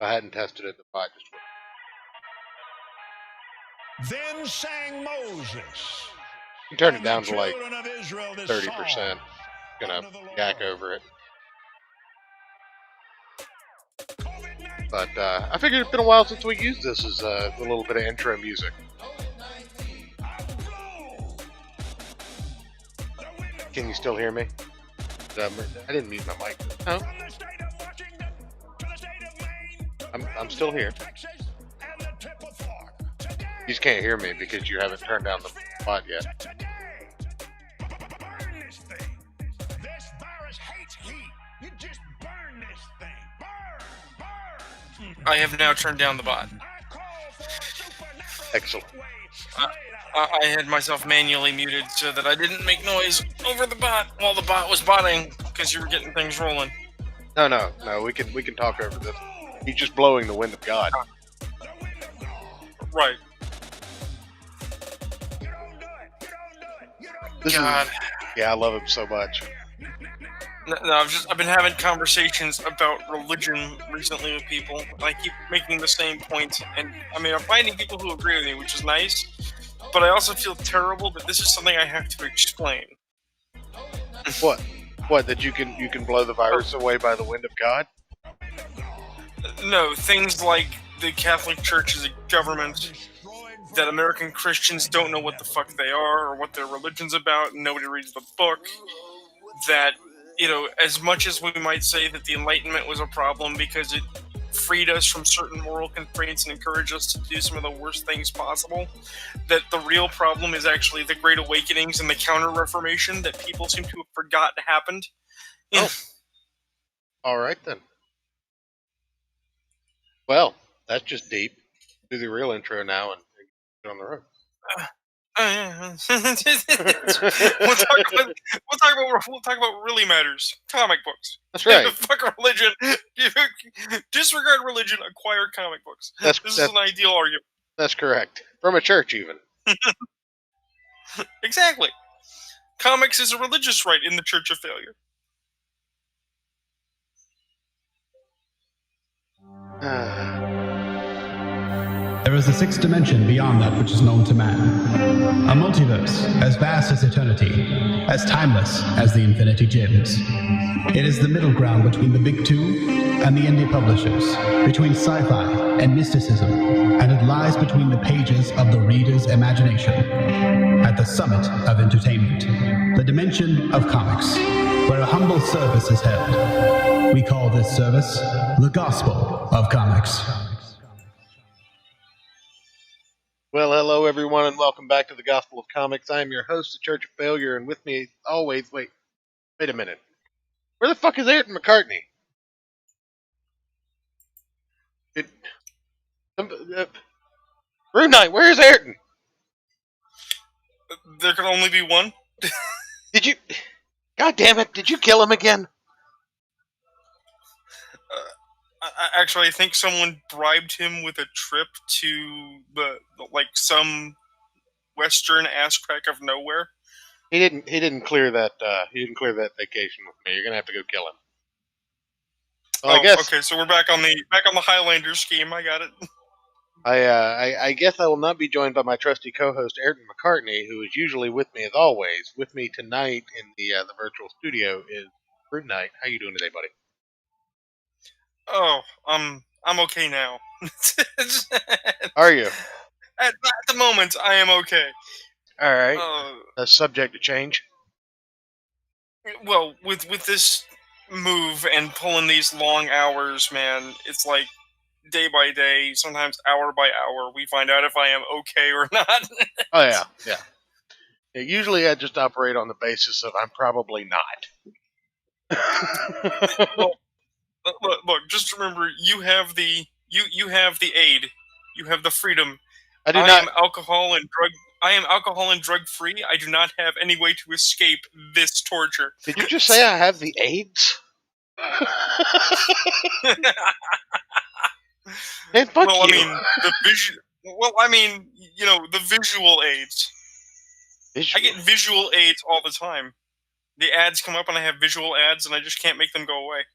I hadn't tested it. The bot just Then sang Moses. you turn it and the down to like children of Israel this 30%. song Gonna unto the yak Lord. over it. COVID-19. But I figured it's been a while since we used this as a little bit of intro music. Can you still hear me? I didn't mute my mic. Oh, From the state of Washington to the state of Maine, I'm still here. Texas, and the tip of Florida. Today, You just can't hear me because you haven't turned down the bot yet. today, burn this thing. This virus hates heat. You just burn this thing. Burn. I have now turned down the bot. I call for a supernatural Excellent. wave. I had myself manually muted so that I didn't make noise over the bot while the bot was botting because you were getting things rolling. No. We can talk over this. He's just blowing the wind of God. Right. You don't do it. You don't do it. You don't do This God. Yeah, I love him so much. No, I've been having conversations about religion recently with people. And I keep making the same point, and I mean, I'm finding people who agree with me, which is nice. But I also feel terrible that this is something I have to explain. What? What? That you can blow the virus away by the wind of God? No, things like the Catholic Church is a government, that American Christians don't know what the fuck they are or what their religion's about, and nobody reads the book, that, you know, as much as we might say that the Enlightenment was a problem because it freed us from certain moral constraints and encouraged us to do some of the worst things possible, that the real problem is actually the Great Awakenings and the Counter-Reformation that people seem to have forgotten happened. Oh. All right, then. Well, that's just deep. Do the real intro now and get on the road. We'll talk about what really matters. Comic books. That's right. Fuck religion. Disregard religion. Acquire comic books. This is an ideal argument. That's correct. From a church, even. Exactly. Comics is a religious right in the Church of Failure. There is a sixth dimension beyond that which is known to man. A multiverse as vast as eternity, as timeless as the Infinity Gems. It is the middle ground between the big two and the indie publishers, between sci-fi and mysticism, and it lies between the pages of the reader's imagination. At the summit of entertainment, the dimension of comics, where a humble service is held. We call this service the Gospel of Comics. Well, hello everyone, and welcome back to the Gospel of Comics. I am your host, the Church of Failure, and with me always. Wait a minute. Where the fuck is Ayrton McCartney? Rune Knight, where is Ayrton? There can only be one. Did you? God damn it! Did you kill him again? Actually, I think someone bribed him with a trip to some western ass crack of nowhere. He didn't clear that. He didn't clear that vacation with me. You're gonna have to go kill him. Well, I guess. Okay, so we're back on the Highlander scheme. I got it. I guess I will not be joined by my trusty co-host Ayrton McCartney, who is usually with me as always. With me tonight in the virtual studio is Rune Knight. How you doing today, buddy? Oh, I'm okay now. Are you? At the moment, I am okay. All right. That's subject to change. Well, with this move and pulling these long hours, man, it's like day by day, sometimes hour by hour, we find out if I am okay or not. Oh yeah. Usually I just operate on the basis of I'm probably not. Look, just remember, you have the aid, you have the freedom. I do not. I am alcohol and drug free. I do not have any way to escape this torture. Did you just say I have the AIDS? Man, fuck well, you. I mean the vision. Well, I mean, you know, the visual aids. I get visual aids all the time. The ads come up and I have visual ads, and I just can't make them go away.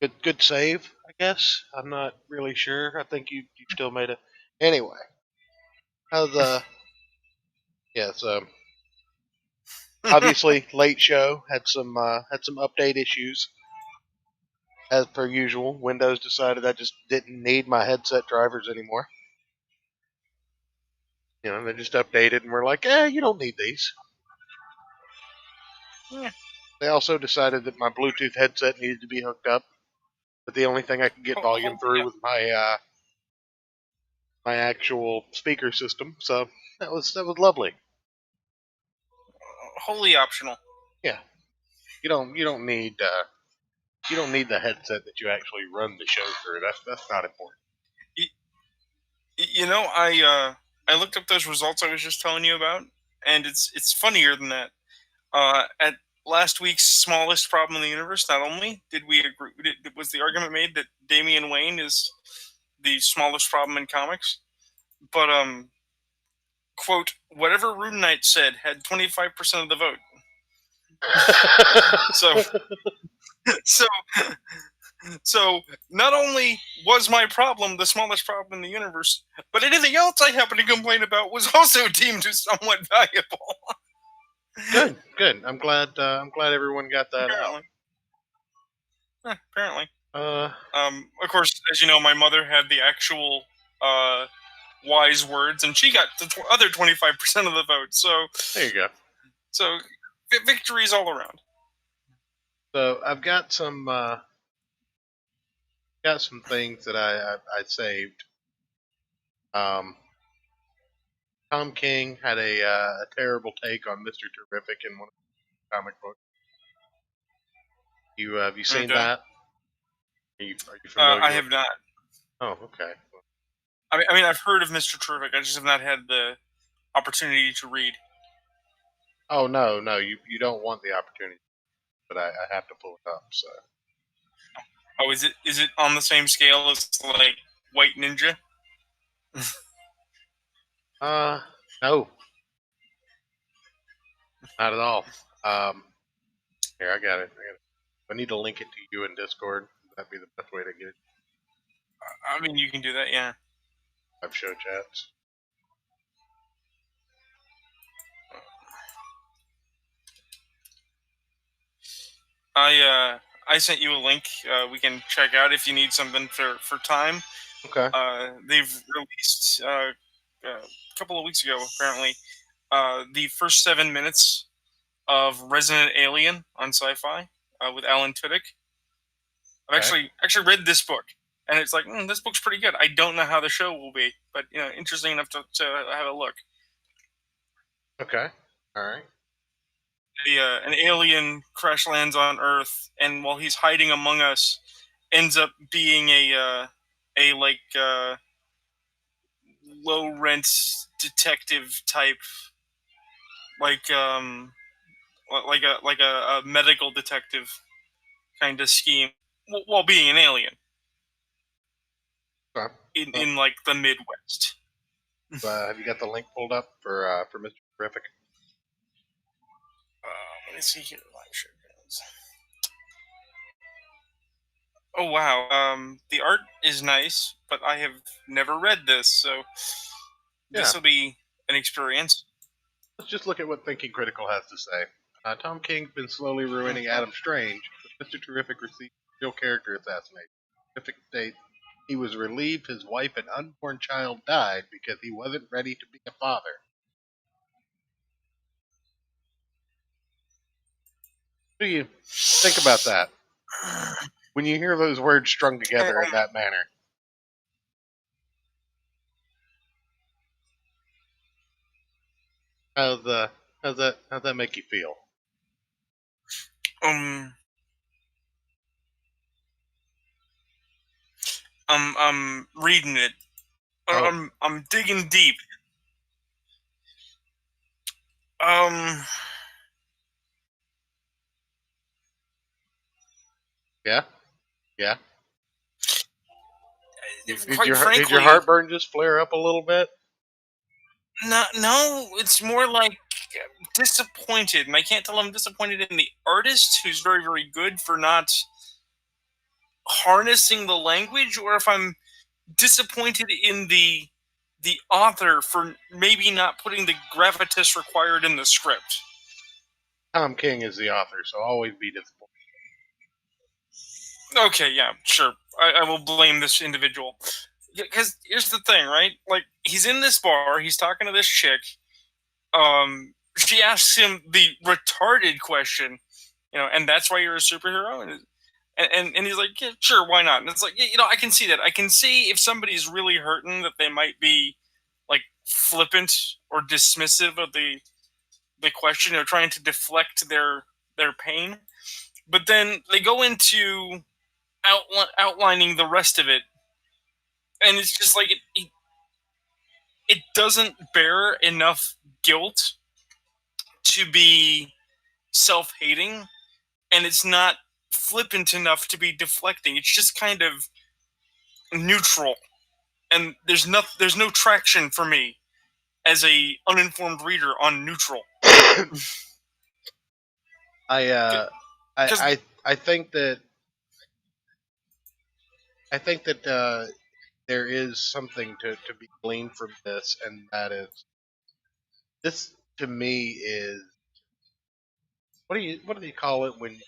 Good save, I guess. I'm not really sure. I think you still made it. Anyway, how's yes, obviously late show had some update issues as per usual. Windows decided I just didn't need my headset drivers anymore. You know, they just updated and were like, you don't need these. Yeah. They also decided that my Bluetooth headset needed to be hooked up, but the only thing I could get volume through was my actual speaker system. So that was lovely. Wholly optional. Yeah, you don't need the headset that you actually run the show through. That's not important. You know, I looked up those results I was just telling you about, and it's funnier than that. At last week's smallest problem in the universe, not only did we agree, was the argument made that Damian Wayne is the smallest problem in comics, but quote, whatever Rune Knight said had 25% of the vote. So, so, so not only was my problem the smallest problem in the universe, but anything else I happened to complain about was also deemed somewhat valuable. Good. I'm glad everyone got that Apparently. Apparently. out. Of course, as you know, my mother had the actual wise words, and she got the other 25% of the vote. So there you go. So victories all around. So I've got some things that I saved. Tom King had a terrible take on Mr. Terrific in one of the comic books. Have you seen that? Are you familiar? I have not. Oh, okay. I mean, I've heard of Mr. Terrific. I just have not had the opportunity to read. Oh no, you don't want the opportunity, but I have to pull it up. So. Oh, is it on the same scale as like White Ninja? No, not at all. Here I got it. I need to link it to you in Discord. That'd be the best way to get it. I mean, you can do that, yeah. I've show chats. I sent you a link. We can check out if you need something for time. Okay. They've released a couple of weeks ago, apparently, the first 7 minutes of Resident Alien on Sci-Fi with Alan Tudyk. I've actually read this book, and it's like this book's pretty good. I don't know how the show will be, but interesting enough to have a look. Okay. All right. An alien crash lands on Earth, and while he's hiding among us, ends up being a low rent detective type, like a medical detective kind of scheme, while being an alien. Okay. In like the Midwest. Have you got the link pulled up for Mr. Terrific? Let me see here. Oh wow. The art is nice, but I have never read this, so this will be an experience. Let's just look at what Thinking Critical has to say. Tom King's been slowly ruining Adam Strange, but Mr. Terrific received real character assassination. Terrific states he was relieved his wife and unborn child died because he wasn't ready to be a father. What do you think about that? When you hear those words strung together in that manner. How's that make you feel? I'm reading it. Oh. I'm digging deep. Yeah. Did your frankly, heartburn just flare up a little bit? No, it's more like disappointed, and I can't tell I'm disappointed in the artist, who's very, very good, for not harnessing the language, or if I'm disappointed in the author for maybe not putting the gravitas required in the script. Tom King is the author, so always be disappointed. Okay, yeah, sure. I will blame this individual. Because here's the thing, right? Like, he's in this bar, he's talking to this chick. She asks him the retarded question, and that's why you're a superhero? And he's like, yeah, sure, why not? And it's like, yeah, I can see that. I can see if somebody's really hurting that they might be, like, flippant or dismissive of the question, trying to deflect their pain. But then they go into outlining the rest of it, and it's just like it doesn't bear enough guilt to be self-hating, and it's not flippant enough to be deflecting. It's just kind of neutral, and there's no traction for me as a uninformed reader on neutral. I think that there is something to be gleaned from this, and that is, this to me is, what do you call it when you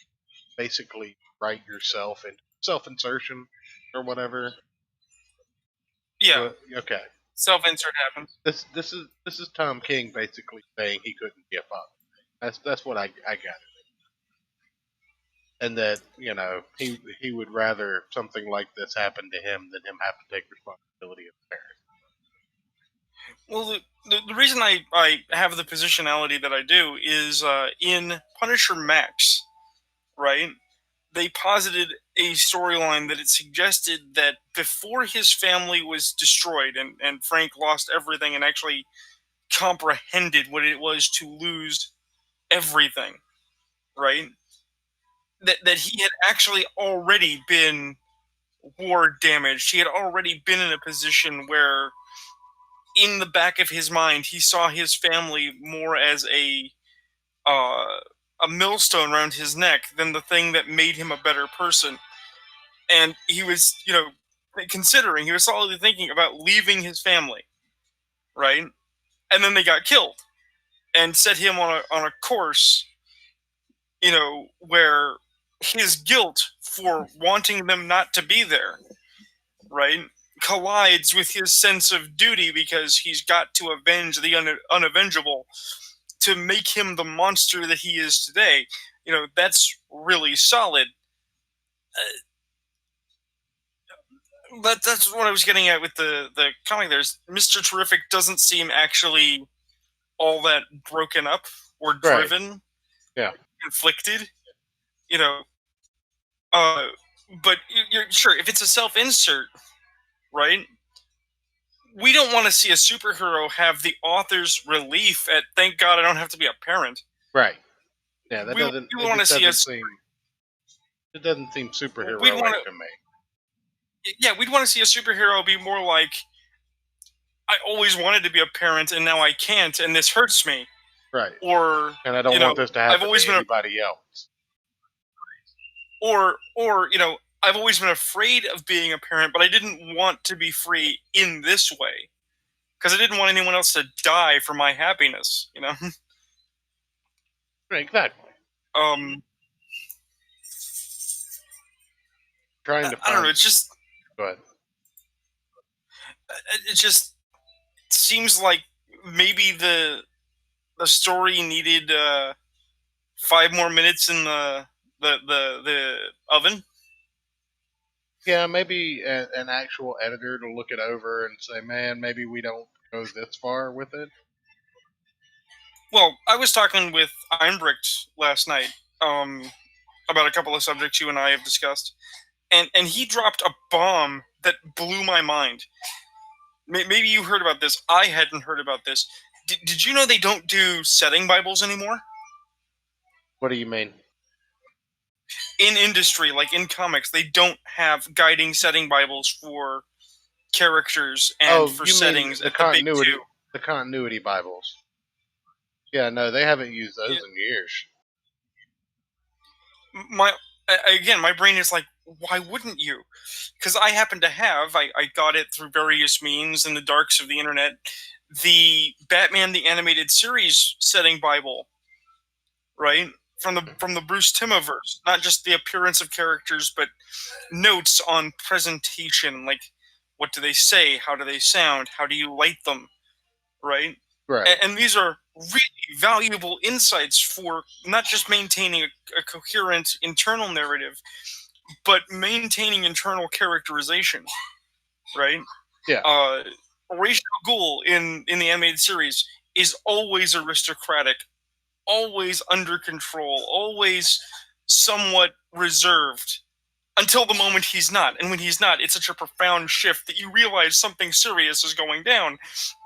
basically write yourself in self-insertion or whatever? Yeah. Okay. Self-insert happens. This is Tom King basically saying he couldn't be a father. That's what I got. And that, he would rather something like this happen to him than him have to take responsibility of the parent. Well, the reason I have the positionality that I do is in Punisher Max, right? They posited a storyline that it suggested that before his family was destroyed and Frank lost everything and actually comprehended what it was to lose everything, right? That he had actually already been war damaged. He had already been in a position where, in the back of his mind, he saw his family more as a millstone around his neck than the thing that made him a better person. And he was, considering, he was solidly thinking about leaving his family, right? And then they got killed and set him on a course, where his guilt for wanting them not to be there, right, collides with his sense of duty because he's got to avenge the unavengable to make him the monster that he is today. That's really solid. That's what I was getting at with the comic. There's Mr. Terrific doesn't seem actually all that broken up or driven, right. Yeah, conflicted, but you're sure if it's a self-insert, right? We don't want to see a superhero have the author's relief at "thank God I don't have to be a parent." Right. Yeah, that doesn't. We want to see us. It doesn't seem superhero-like to me. Yeah, we'd want to see a superhero be more like, I always wanted to be a parent and now I can't, and this hurts me. Right. Or, and I don't want this to happen to anybody else. Or I've always been afraid of being a parent, but I didn't want to be free in this way because I didn't want anyone else to die for my happiness. Right, exactly. Trying to. I don't know. It's just. Go ahead. It just seems like maybe the story needed 5 more minutes in the oven. Yeah, maybe an actual editor to look it over and say, man, maybe we don't go this far with it. Well, I was talking with Einbricht last night about a couple of subjects you and I have discussed, and he dropped a bomb that blew my mind. Maybe you heard about this. I hadn't heard about this. Did you know they don't do setting Bibles anymore? What do you mean? In industry, like in comics, they don't have guiding setting Bibles for characters and for settings. The continuity Bibles. Yeah, no, they haven't used those in years. My brain is like, why wouldn't you? Because I happen to have, I got it through various means in the darks of the internet, the Batman the Animated Series setting Bible, right? From the Bruce Timmiverse. Not just the appearance of characters, but notes on presentation, like what do they say, how do they sound, how do you light them, right? Right. And these are really valuable insights for not just maintaining a coherent internal narrative, but maintaining internal characterization, right? Yeah. Ra's al Ghul in the animated series is always aristocratic, always under control, always somewhat reserved, until the moment he's not. And when he's not, it's such a profound shift that you realize something serious is going down.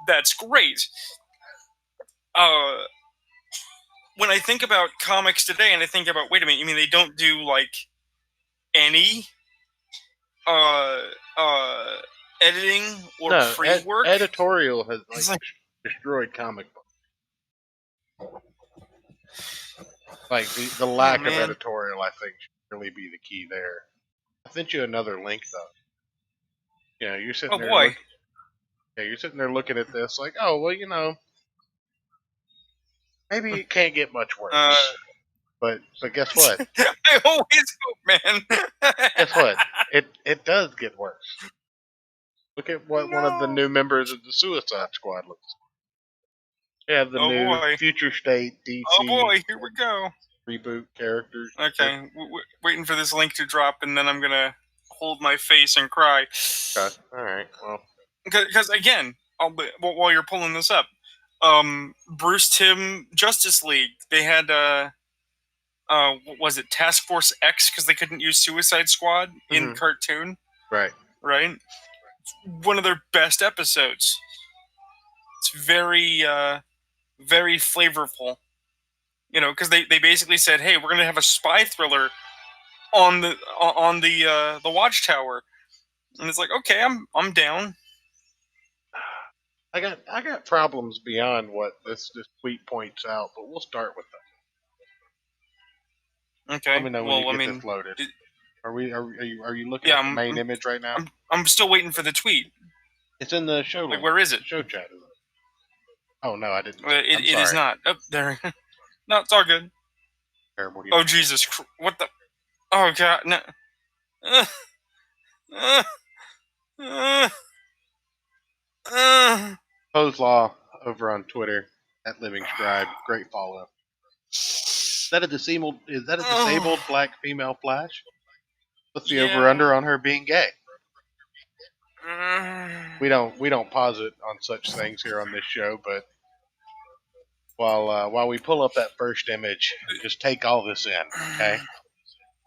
That's great. When I think about comics today, and I think about, wait a minute, you mean they don't do like any editing or pre-work? Editorial has like destroyed comic books. Like the lack of editorial, I think, should really be the key there. I sent you another link though. You're sitting there. Boy. You're sitting there looking at this like, oh well, maybe it can't get much worse. But guess what? I always hope, man. Guess what? It does get worse. Look at what one of the new members of the Suicide Squad looks like. Yeah, the new Future State DC. Oh boy, here we go. Reboot characters. Okay, waiting for this link to drop, and then I'm gonna hold my face and cry. Okay. All right. Well, because again, while you're pulling this up, Bruce Timm Justice League, they had what was it, Task Force X, because they couldn't use Suicide Squad in cartoon. Right. One of their best episodes. It's very, very flavorful. Because they basically said, "Hey, we're gonna have a spy thriller on the Watchtower," and it's like, okay, I'm down. I got problems beyond what this tweet points out, but we'll start with them. Okay. Let me know when you get this loaded. Are you looking at the main image right now? I'm still waiting for the tweet. It's in the show. Where is it? Show chat. Oh no, I didn't. It is not. Oh, there. No, it's all good. Terrible. Oh Jesus! What the? Oh God! No. Pose Law over on Twitter at Living Scribe. Great follow. Is that a disabled black female Flash? What's the over under on her being gay? We don't posit on such things here on this show, but while we pull up that first image, just take all this in, okay?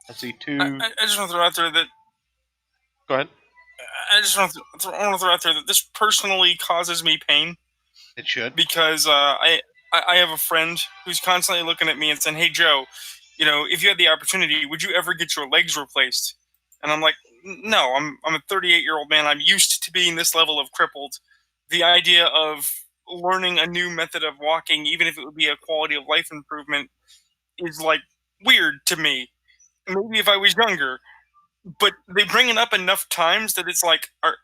I see two. I just want to throw out there that. Go ahead. I just want to throw out there that this personally causes me pain. It should, because I have a friend who's constantly looking at me and saying, "Hey Joe, if you had the opportunity, would you ever get your legs replaced?" And I'm like, "No, I'm a 38-year-old man. I'm used to being this level of crippled. The idea of learning a new method of walking, even if it would be a quality of life improvement, is like weird to me. Maybe if I was younger." But they bring it up enough times that it's like, are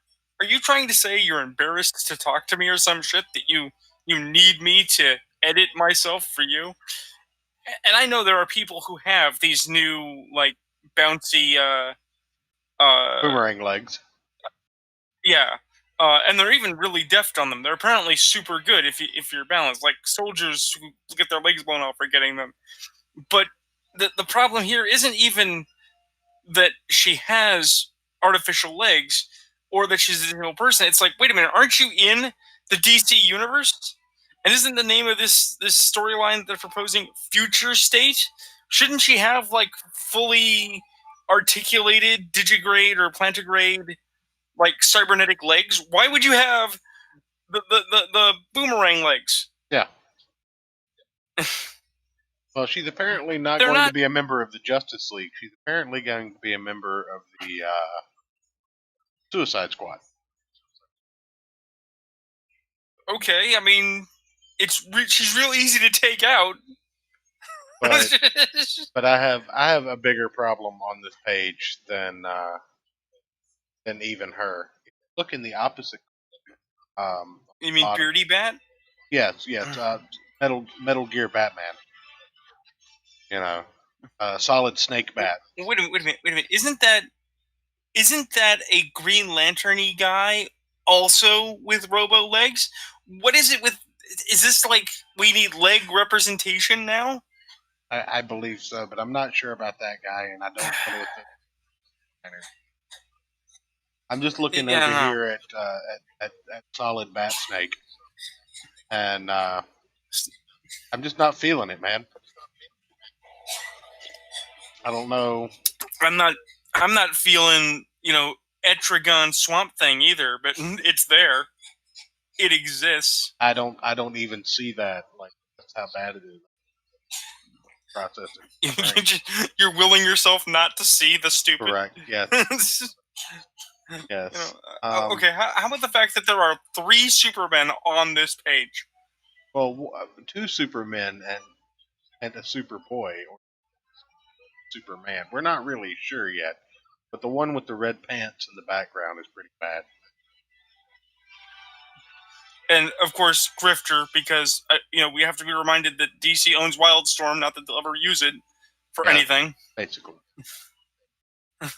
you trying to say you're embarrassed to talk to me or some shit, that you need me to edit myself for you? And I know there are people who have these new, like, bouncy boomerang legs. Yeah. And they're even really deft on them. They're apparently super good if you're balanced. Like soldiers who get their legs blown off are getting them. But the problem here isn't even that she has artificial legs or that she's a disabled person. It's like, wait a minute, aren't you in the DC universe? And isn't the name of this storyline that they're proposing Future State? Shouldn't she have like fully articulated digigrade or plantigrade like cybernetic legs? Why would you have the boomerang legs? Yeah. Well, she's apparently not going to be a member of the Justice League. She's apparently going to be a member of the Suicide Squad. Okay, I mean, she's real easy to take out. but I have a bigger problem on this page than even her. Look in the opposite. You mean bottom. Beardy Bat? Yes. Metal Gear Batman. You know, solid Snake Bat. Wait a minute. Isn't that a Green Lantern-y guy also with robo legs? What is it with? Is this like we need leg representation now? I believe so, but I'm not sure about that guy, and I don't know what the. I'm just looking over here at solid Bat Snake, and I'm just not feeling it, man. I don't know. I'm not feeling, Etrigan Swamp Thing either, but it's there. It exists. I don't even see that. Like, that's how bad it is. Processing. You're willing yourself not to see the stupid. Correct. Yes. Yes. Okay. How about the fact that there are 3 Supermen on this page? Well, 2 Supermen and a Superboy or Superman. We're not really sure yet, but the one with the red pants in the background is pretty bad. And of course, Grifter, because we have to be reminded that DC owns Wildstorm, not that they'll ever use it for anything. Basically.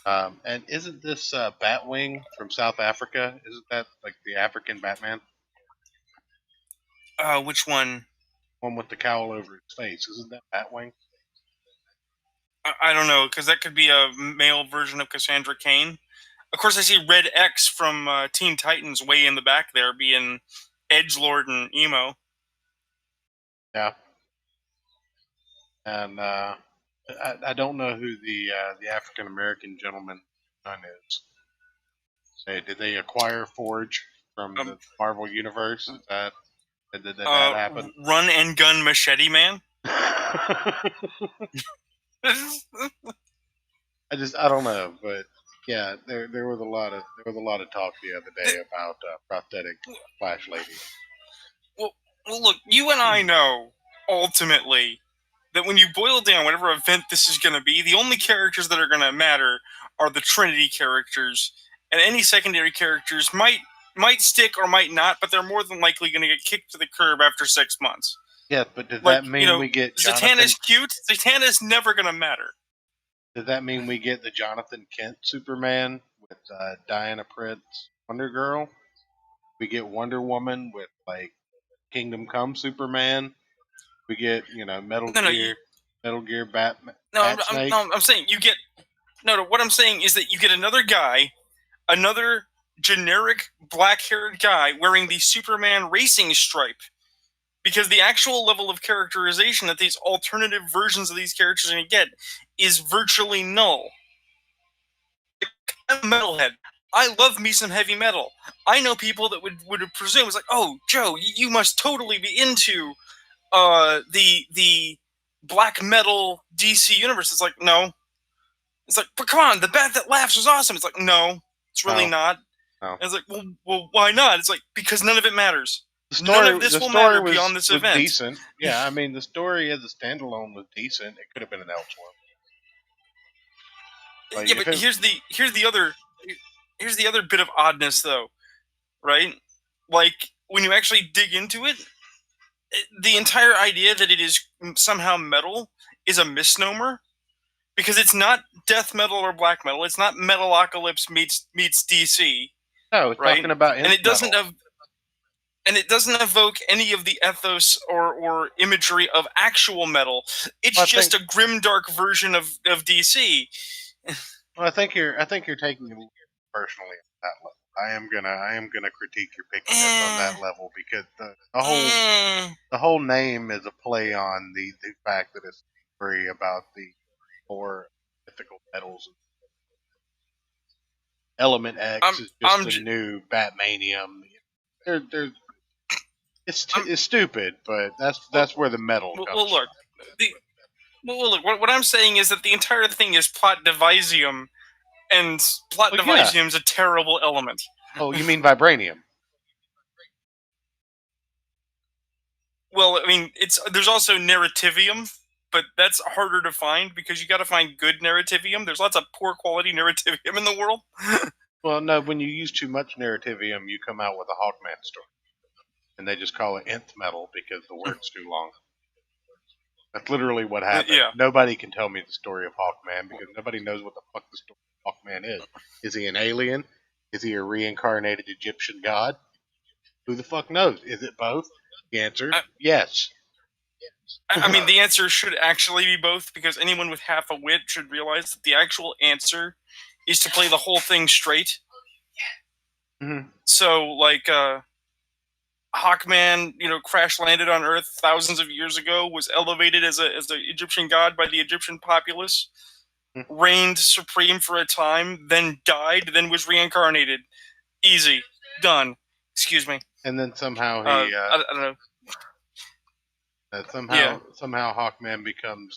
And isn't this Batwing from South Africa? Isn't that like the African Batman? Which one? One with the cowl over his face. Isn't that Batwing? I don't know, because that could be a male version of Cassandra Cain. Of course, I see Red X from Teen Titans way in the back there, being Edgelord and Emo. Yeah. And I don't know who the African American gentleman son is. Did they acquire Forge from the Marvel Universe? Did that happen? Run and Gun Machete Man. I don't know, but yeah, there was a lot of talk the other day about prosthetic Flash Lady. Well, look, you and I know ultimately that when you boil down whatever event this is going to be, the only characters that are going to matter are the Trinity characters, and any secondary characters might stick or might not, but they're more than likely going to get kicked to the curb after 6 months. Yeah, but does that mean we get Zatanna's cute? Zatanna's never going to matter. Does that mean we get the Jonathan Kent Superman with Diana Prince Wonder Girl? We get Wonder Woman with like Kingdom Come Superman. We get Metal Gear Batman. I'm saying you get what I'm saying is that you get another guy, another generic black-haired guy wearing the Superman racing stripe. Because the actual level of characterization that these alternative versions of these characters are going to get is virtually null. I'm a metalhead. I love me some heavy metal. I know people that would presume, it's like, oh, Joe, you must totally be into the black metal DC universe. It's like, no. It's like, but come on, the Bat That Laughs was awesome. It's like, no, it's really not. No. And it's like, well, why not? It's like, because none of it matters. None of this will matter beyond this event. Decent. Yeah, I mean, the story as a standalone was decent. It could have been an Elseworld. Like, yeah, but here's the other bit of oddness, though, right? Like when you actually dig into it, the entire idea that it is somehow metal is a misnomer, because it's not death metal or black metal. It's not Metalocalypse meets DC. No, it's right? talking about and it doesn't have. And it doesn't evoke any of the ethos or imagery of actual metal. It's just a grimdark version of DC. Well, I think you're taking it personally at that level. I am gonna critique your pickiness on that level, because the whole name is a play on the fact that it's a story about the 4 mythical metals. Element X is just the new Batmanium. It's stupid, but that's where the metal comes from. Look, what I'm saying is that the entire thing is plot devisium, and plot devisium is a terrible element. Oh, you mean vibranium? Well, I mean, there's also narrativium, but that's harder to find because you got to find good narrativium. There's lots of poor quality narrativium in the world. Well, no, when you use too much narrativium, you come out with a Hawkman story. And they just call it nth metal because the word's too long. That's literally what happened. Yeah. Nobody can tell me the story of Hawkman because nobody knows what the fuck the story of Hawkman is. Is he an alien? Is he a reincarnated Egyptian god? Who the fuck knows? Is it both? The answer is yes. I mean, the answer should actually be both, because anyone with half a wit should realize that the actual answer is to play the whole thing straight. Mm-hmm. So, like, Hawkman, crash landed on Earth thousands of years ago, was elevated as an Egyptian god by the Egyptian populace, reigned supreme for a time, then died, then was reincarnated. Easy. Done. Excuse me. And then somehow he... I don't know. Somehow Hawkman becomes,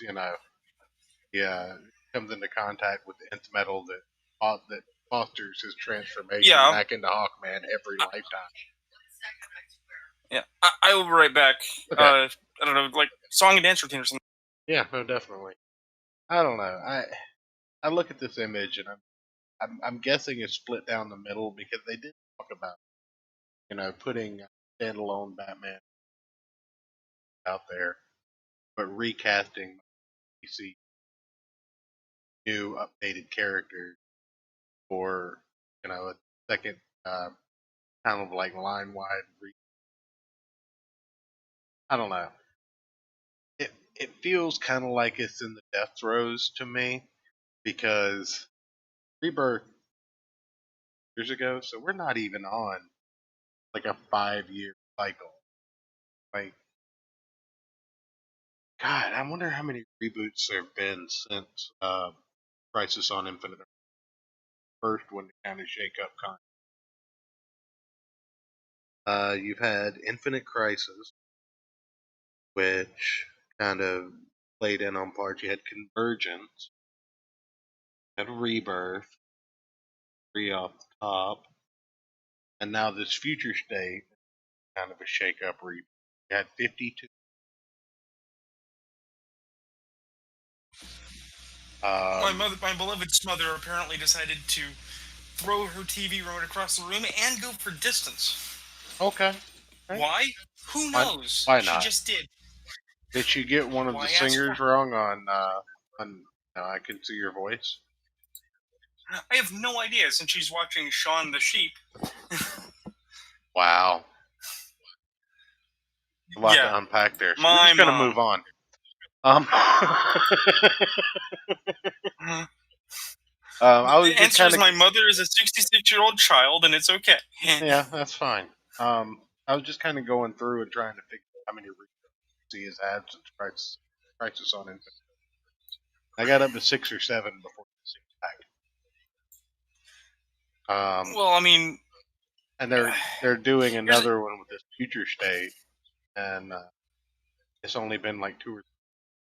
comes into contact with the nth metal that fosters his transformation back into Hawkman every lifetime. Yeah, I will be right back. Okay. I don't know, like song and dance routine or something. Yeah, no, definitely. I don't know. I look at this image and I'm guessing it's split down the middle because they did talk about, putting standalone Batman out there, but recasting DC new updated characters for a second kind of like line wide. I don't know. It feels kind of like it's in the death throes to me because Rebirth years ago, so we're not even on like a 5-year cycle. Like, God, I wonder how many reboots there have been since Crisis on Infinite Earth. First one to kind of shake up content. You've had Infinite Crisis, which kind of played in on parts. You had Convergence, you had Rebirth, 3 off the top, and now this Future State, kind of a shake-up reboot. You had 52. My beloved smother apparently decided to throw her TV remote across the room and go for distance. Okay. Why? Who knows? Why not? She just did. Did she get one of the singers wrong on I Can See Your Voice? I have no idea, since she's watching Shaun the Sheep. Wow. A lot to unpack there. So we're just going to move on. The answer is my mother is a 66-year-old child, and it's okay. Yeah, that's fine. I was just kind of going through and trying to figure out how many reboots he has had since Crisis on Infinite. I got up to 6 or 7 before he back. Well, I mean, and they're doing another one with this Future State, and it's only been like 2 or 3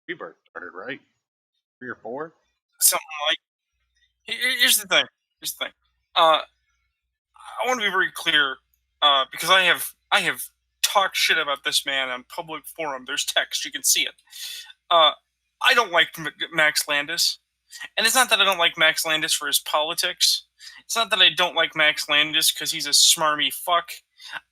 Rebirth started, right? 3 or 4. Something like. Here's the thing. I want to be very clear, because I have talked shit about this man on public forum. There's text, you can see it. I don't like Max Landis, and it's not that I don't like Max Landis for his politics. It's not that I don't like Max Landis because he's a smarmy fuck.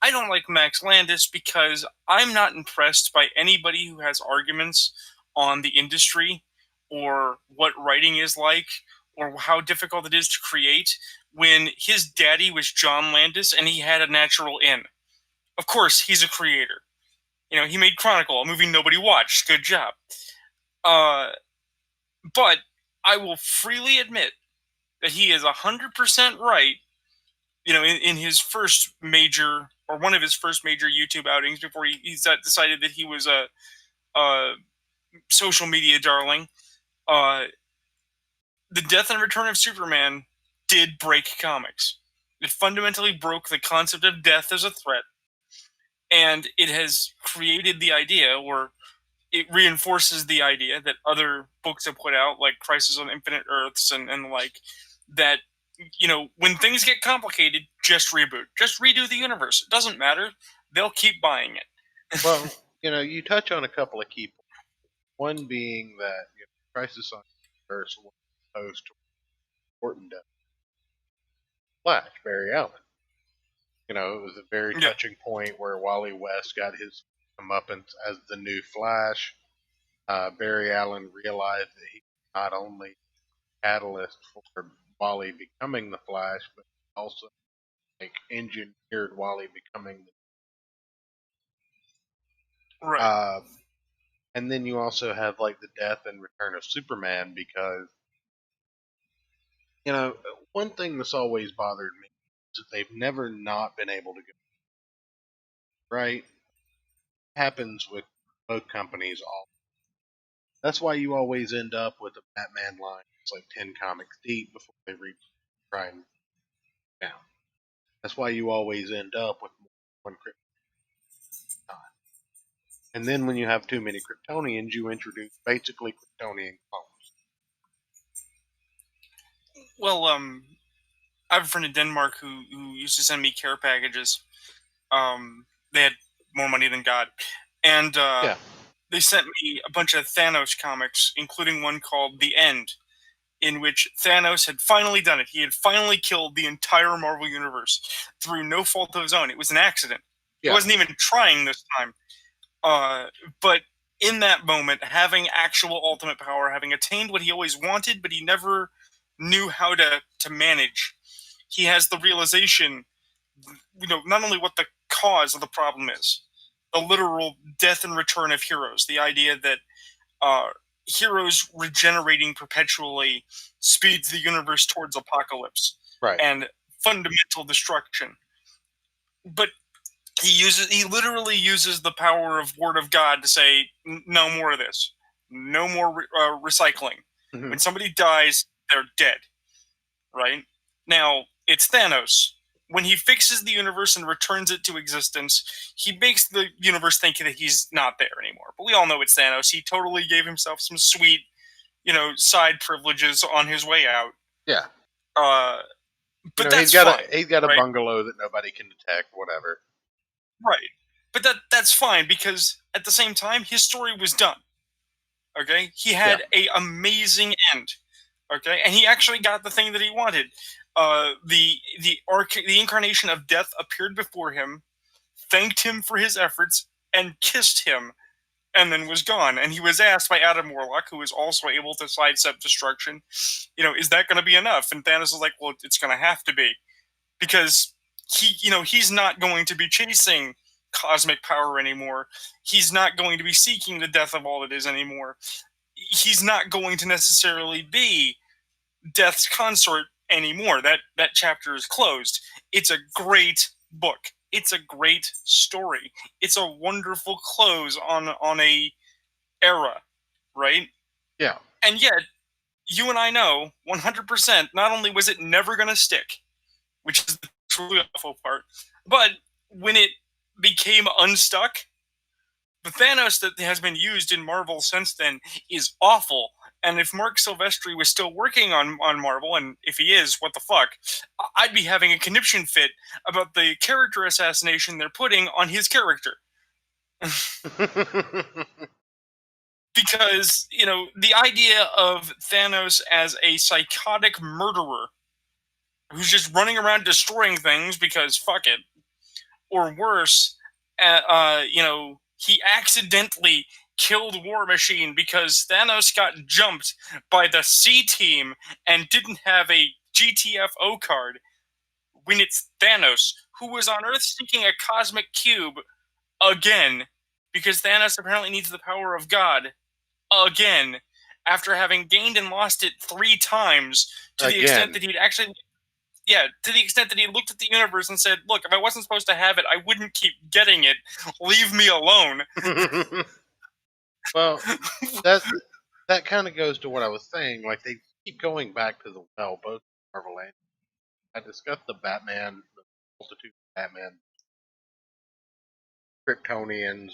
I don't like Max Landis because I'm not impressed by anybody who has arguments on the industry or what writing is like or how difficult it is to create when his daddy was John Landis and he had a natural in. Of course, he's a creator. He made Chronicle, a movie nobody watched. Good job. But I will freely admit that he is 100% right, in his first major, or one of his first major YouTube outings before he decided that he was a social media darling. The Death and Return of Superman did break comics. It fundamentally broke the concept of death as a threat, and it has created the idea, or it reinforces the idea that other books have put out, like Crisis on Infinite Earths and like that, when things get complicated, just reboot. Just redo the universe. It doesn't matter. They'll keep buying it. Well, you touch on a couple of key points. One being that Crisis on Universe was supposed to important to Flash, Barry Allen. It was a very Yeah. touching point where Wally West got his comeuppance as the new Flash. Barry Allen realized that he not only catalyst for Wally becoming the Flash, but also engineered Wally becoming Right. and then you also have the death and return of Superman because one thing that's always bothered me is that they've never not been able to go right. Happens with both companies all. That's why you always end up with a Batman line. It's 10 comics deep before they reach trying down. That's why you always end up with one Krypton. And then when you have too many Kryptonians, you introduce basically Kryptonian clones. Well, I have a friend in Denmark who used to send me care packages. They had more money than God, and Yeah. they sent me a bunch of Thanos comics, including one called The End, in which Thanos had finally done it. He had finally killed the entire Marvel Universe through no fault of his own. It was an accident. He Yeah. wasn't even trying this time. But in that moment, having actual ultimate power, having attained what he always wanted, but he never knew how to manage, he has the realization, not only what the cause of the problem is, the literal death and return of heroes, the idea that heroes regenerating perpetually speeds the universe towards apocalypse Right. and fundamental destruction. But he literally uses the power of Word of God to say, no more of this, no more recycling. Mhm. When somebody dies, they're dead. Right now, it's Thanos. When he fixes the universe and returns it to existence, he makes the universe think that he's not there anymore. But we all know it's Thanos. He totally gave himself some sweet, side privileges on his way out. Yeah. But that's he's got a right? bungalow that nobody can detect, whatever. Right. But that's fine because at the same time, his story was done. Okay, he had a amazing end. Okay, and he actually got the thing that he wanted. The incarnation of death appeared before him, thanked him for his efforts, and kissed him, and then was gone. And he was asked by Adam Warlock, who was also able to sidestep destruction, is that going to be enough? And Thanos was like, well, it's going to have to be, because he's not going to be chasing cosmic power anymore. He's not going to be seeking the death of all that is anymore. He's not going to necessarily be Death's consort anymore. That chapter is closed. It's a great book. It's a great story. It's a wonderful close on a era, right? Yeah. And yet, you and I know 100%, not only was it never going to stick, which is the truly awful part, but when it became unstuck, the Thanos that has been used in Marvel since then is awful. And if Mark Silvestri was still working on Marvel, and if he is, what the fuck, I'd be having a conniption fit about the character assassination they're putting on his character. Because, the idea of Thanos as a psychotic murderer who's just running around destroying things because fuck it, or worse, he accidentally killed War Machine because Thanos got jumped by the C-Team and didn't have a GTFO card, when it's Thanos, who was on Earth seeking a cosmic cube again, because Thanos apparently needs the power of God again, after having gained and lost it 3 times, to the extent that he'd actually... Yeah, to the extent that he looked at the universe and said, look, if I wasn't supposed to have it, I wouldn't keep getting it. Leave me alone. Well, that kind of goes to what I was saying. They keep going back to the well, both Marvel and I discussed the Batman, the multitude of Batman, Kryptonians,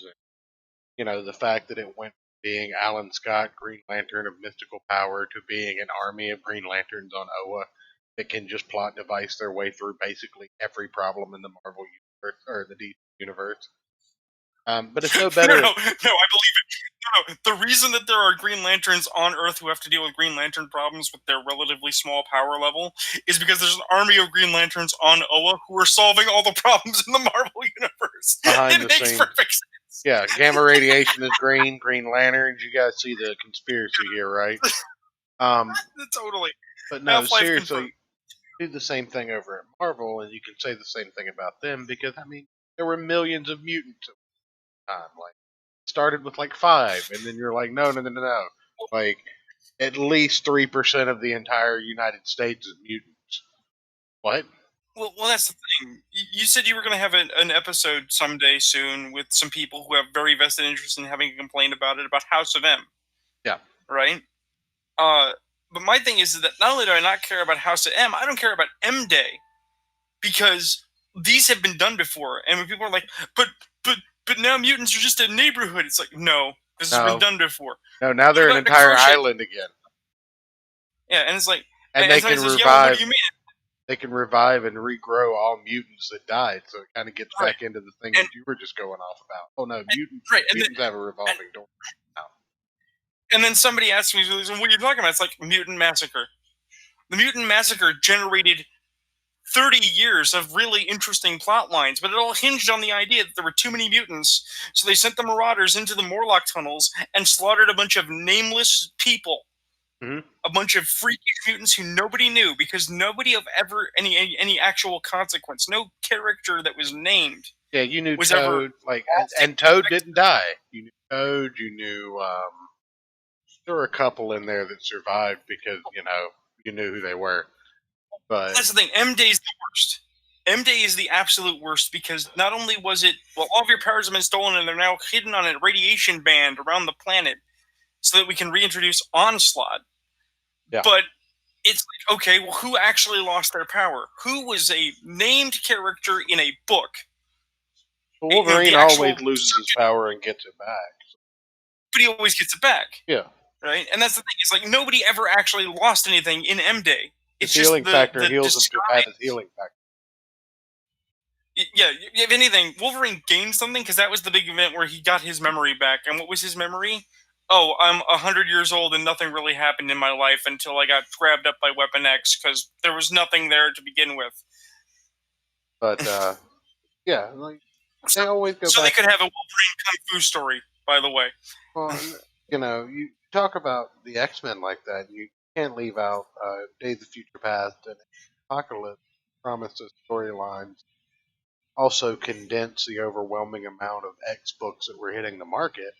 and the fact that it went from being Alan Scott, Green Lantern of mystical power, to being an army of Green Lanterns on Oa that can just plot device their way through basically every problem in the Marvel universe or the DC universe. But it's no No, better. I believe it. No, the reason that there are Green Lanterns on Earth who have to deal with Green Lantern problems with their relatively small power level is because there's an army of Green Lanterns on Oa who are solving all the problems in the Marvel universe. Behind It the makes scenes. perfect sense. Yeah, gamma radiation is green. Green Lanterns. You guys see the conspiracy here, right? Totally. But no, Half-Life seriously, confirmed. do the same thing over at Marvel, and you can say the same thing about them because I mean, there were millions of mutants at the time. Like, it started with like 5, and then you're like, no, no, no, no, no. Like, at least 3% of the entire United States is mutants. What? Well, that's the thing. You said you were going to have an episode someday soon with some people who have very vested interest in having a complaint about it, about House of M. Yeah. Right? But my thing is that not only do I not care about House of M, I don't care about M Day. Because these have been done before. And when people are like, but now mutants are just a neighborhood, it's like, no, this has been done before. No, now they're an What about the entire crochet? island again. Yeah, and it's like, And they somebody can says, yeah, well, what revive. do you mean? They can revive and regrow all mutants that died, so it kind of gets Right. back into the thing And- that you were just going off about. Oh no, mutants! Right, and Mutants have a revolving door. And then somebody asked me, what are you talking about? It's like Mutant Massacre. The Mutant Massacre generated 30 years of really interesting plot lines, but it all hinged on the idea that there were too many mutants, so they sent the Marauders into the Morlock tunnels and slaughtered a bunch of nameless people. Mhm. A bunch of freakish mutants who nobody knew, because nobody of ever any actual consequence, no character that was named. Yeah, you knew Was Toad, and Toad didn't die. You knew Toad. You knew there were a couple in there that survived because you knew who they were. But That's the thing. M Day is the worst. M Day is the absolute worst because not only was it, well, all of your powers have been stolen and they're now hidden on a radiation band around the planet so that we can reintroduce Onslaught. Yeah. But it's like, okay, well, who actually lost their power? Who was a named character in a book? Wolverine always loses his power and gets it back. But he always gets it back. Yeah. Right? And that's the thing. It's like nobody ever actually lost anything in M Day. His healing factor heals him to have his healing factor. Yeah, if anything, Wolverine gained something because that was the big event where he got his memory back. And what was his memory? Oh, I'm 100 years old and nothing really happened in my life until I got grabbed up by Weapon X because there was nothing there to begin with. But yeah, like they always go so back. They could have a Wolverine Kung Fu story, by the way. Well, you talk about the X-Men like that, you can't leave out Days of Future Past and Apocalypse. Promises storylines also condense the overwhelming amount of X books that were hitting the market.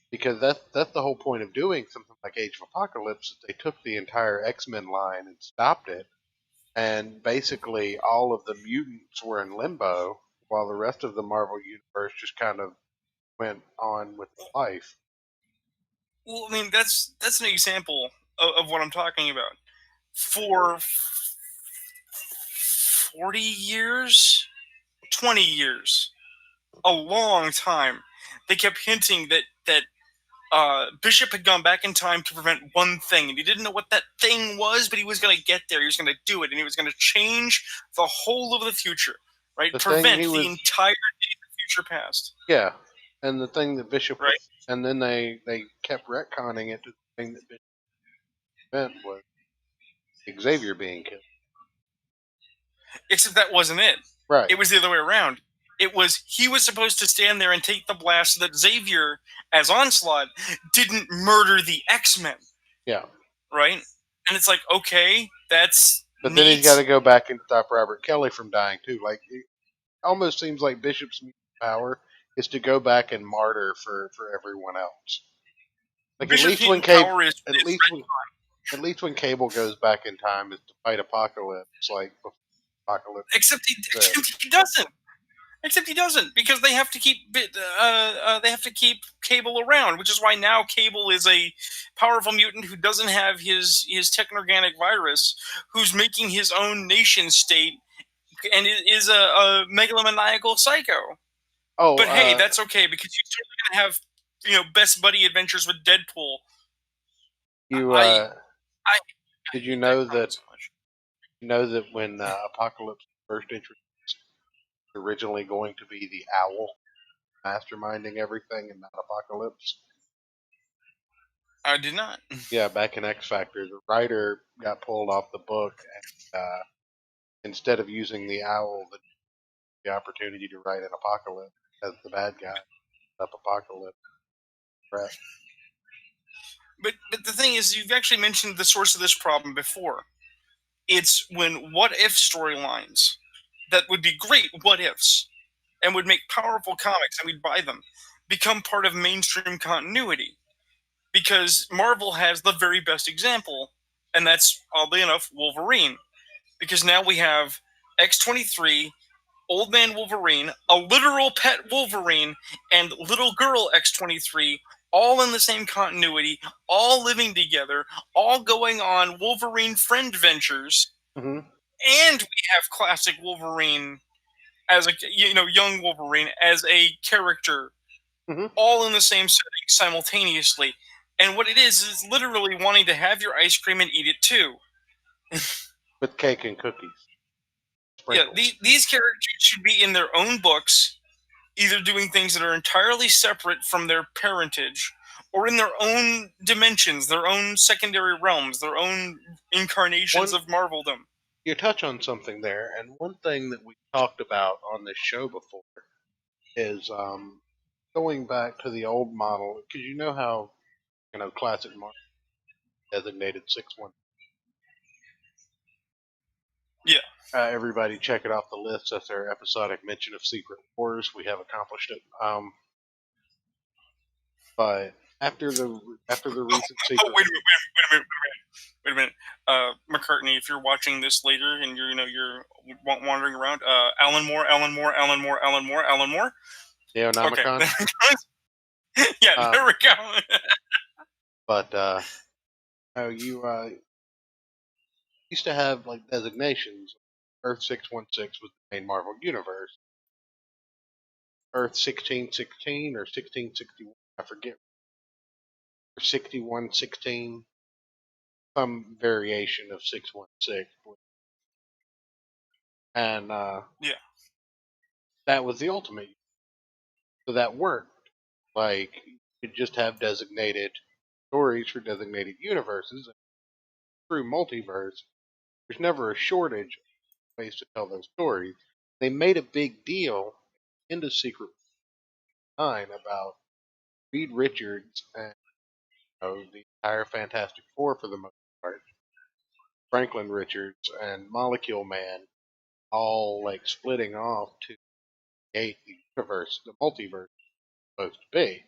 Because that's the whole point of doing something like Age of Apocalypse. Is they took the entire X-Men line and stopped it, and basically all of the mutants were in limbo, while the rest of the Marvel universe just kind of went on with life. Well, I mean, that's an example of what I'm talking about. For 40 years, 20 years, a long time, they kept hinting that Bishop had gone back in time to prevent one thing, and he didn't know what that thing was, but he was going to get there. He was going to do it, and he was going to change the whole of the future, right? Prevent the entire Days of Future Past. Yeah, and the thing that Bishop, right? And then they kept retconning it to the thing that Bishop meant was Xavier being killed. Except that wasn't it. Right. It was the other way around. It was he was supposed to stand there and take the blast so that Xavier, as Onslaught, didn't murder the X-Men. Yeah. Right? And it's like, okay, that's But then he's got to go back and stop Robert Kelly from dying too. Like, it almost seems like Bishop's power is to go back and martyr for everyone else. Like Bishop's at least when Cable goes back in time is to fight Apocalypse, like Apocalypse. Except he doesn't. Except he doesn't, because they have to keep Cable around, which is why now Cable is a powerful mutant who doesn't have his technorganic virus, who's making his own nation state, and is a megalomaniacal psycho. Oh, but hey, that's okay because you're still gonna have best buddy adventures with Deadpool. Did you know that? When Apocalypse first introduced, originally going to be the Owl. masterminding everything and not Apocalypse? I did not. Yeah, back in X Factor, the writer got pulled off the book, and instead of using the owl, the opportunity to write an Apocalypse as the bad guy, up Apocalypse. Right. But the thing is, you've actually mentioned the source of this problem before. It's when what if storylines that would be great what ifs and would make powerful comics and we'd buy them become part of mainstream continuity. Because Marvel has the very best example, and that's, oddly enough, Wolverine. Because now we have X-23, Old Man Wolverine, a literal pet Wolverine, and little girl X-23, all in the same continuity, all living together, all going on Wolverine friend ventures, Mm-hmm. and we have classic Wolverine as a young Wolverine as a character, Mm-hmm. all in the same setting simultaneously. And what it is literally wanting to have your ice cream and eat it too. With cake and cookies. Yeah, Sprinkles. these characters should be in their own books, either doing things that are entirely separate from their parentage, or in their own dimensions, their own secondary realms, their own incarnations of Marveldom. You touch on something there, and one thing that we talked about on this show before is going back to the old model, because you know how classic Marvel designated 6-1. Yeah. Everybody check it off the list. That's our episodic mention of Secret Wars. We have accomplished it. But after the recent Secret. Oh, wait a minute. McCartney, if you're watching this later and you're wandering around, Alan Moore. Neonomicon. Okay. Yeah, there we go. But you used to have like designations. Earth 616 was the main Marvel universe. Earth 1616 or 1661, I forget. Or 6116, some variation of 616. And Yeah. that was the ultimate. So that worked. Like, you could just have designated stories for designated universes. Through multiverse, there's never a shortage of ways to tell those stories. They made a big deal into Secret 9 about Reed Richards and the entire Fantastic Four for the most part, Franklin Richards and Molecule Man, all like splitting off to create the universe, the multiverse is supposed to be.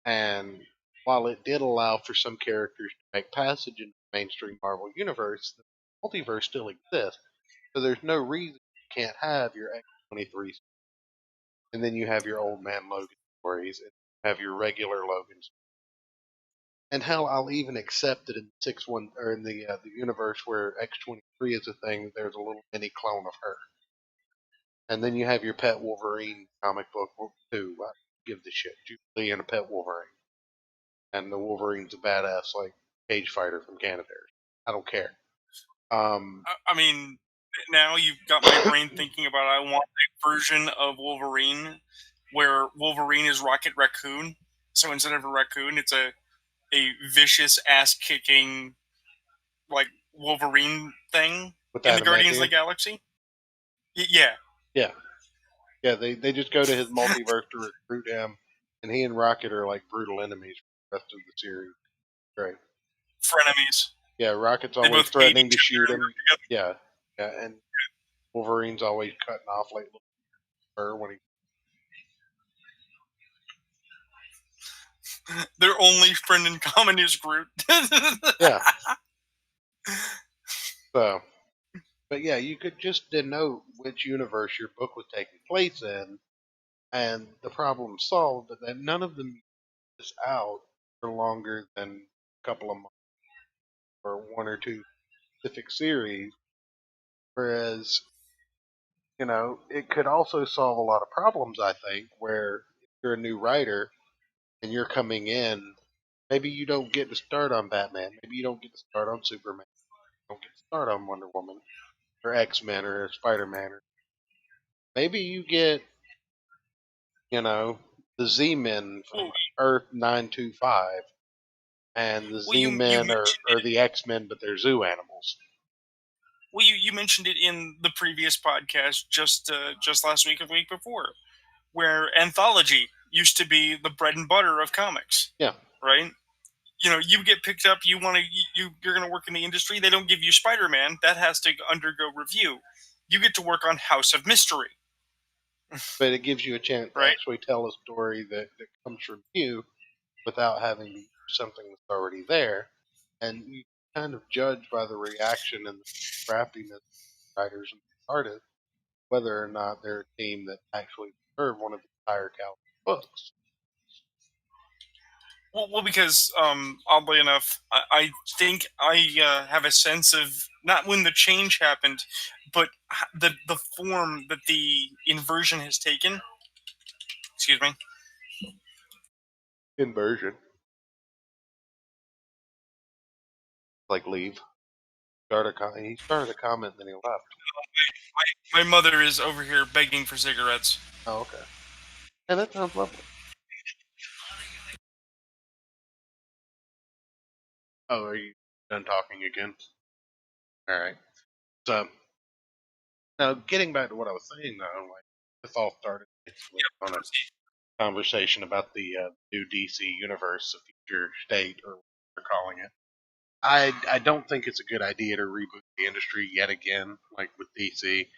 And while it did allow for some characters to make passage into the mainstream Marvel universe, the multiverse still exists. So there's no reason you can't have your X-23, and then you have your Old Man Logan stories, and have your regular Logan stories. And hell, I'll even accept that in 6-1 or in the universe where X-23 is a thing, there's a little mini clone of her. And then you have your Pet Wolverine comic book too. I give the shit. Jubilee and a Pet Wolverine, and the Wolverine's a badass like cage fighter from Canada. I don't care. I mean, now you've got my brain thinking about I want a version of Wolverine where Wolverine is Rocket Raccoon. So instead of a raccoon, it's a vicious ass kicking like Wolverine thing in the Guardians of the Galaxy. Yeah. Yeah. They just go to his multiverse to recruit him, and he and Rocket are like brutal enemies for the rest of the series. Great. Frenemies. Yeah, Rocket's always threatening to shoot him. Yeah, and Wolverine's always cutting off like little fur when he. Their only friend in common is Groot. Yeah. So, but yeah, you could just denote which universe your book was taking place in, and the problem solved. But then none of them is out for longer than a couple of months or one or two specific series. Whereas, it could also solve a lot of problems, I think, where if you're a new writer and you're coming in, maybe you don't get to start on Batman, maybe you don't get to start on Superman, you don't get to start on Wonder Woman, or X-Men, or Spider-Man, or maybe you get, the Z-Men from Earth 925, and the Well, you Z-Men are mentioned the X-Men, but they're zoo animals. Well, you mentioned it in the previous podcast just last week or the week before, where anthology used to be the bread and butter of comics. Yeah. Right? You get picked up, you're going to work in the industry, they don't give you Spider-Man, that has to undergo review. You get to work on House of Mystery. But it gives you a chance to Right. actually tell a story that comes from you without having to use something that's already there. And you kind of judge by the reaction and the craftiness of writers and artists whether or not they're a team that actually deserve one of the higher caliber books. Well, because oddly enough, I think I have a sense of not when the change happened, but the form that the inversion has taken. Excuse me. Inversion. Like leave. He started a comment, then he left. My mother is over here begging for cigarettes. Oh, okay. Yeah, that sounds lovely. Oh, are you done talking again? All right. So, now getting back to what I was saying, though, like this all started on a conversation about the new DC universe, the future state, or what they're calling it. I don't think it's a good idea to reboot the industry yet again, like with DC.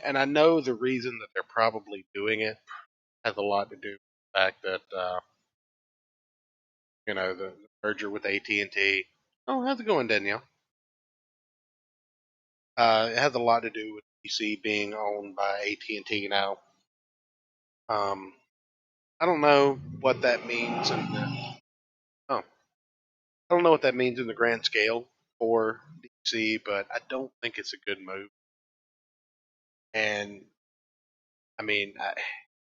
And I know the reason that they're probably doing it has a lot to do with the fact that the merger with AT&T. Oh, how's it going, Danielle? It has a lot to do with DC being owned by AT&T now. I don't know what that means I don't know what that means in the grand scale for DC, but I don't think it's a good move. And I mean,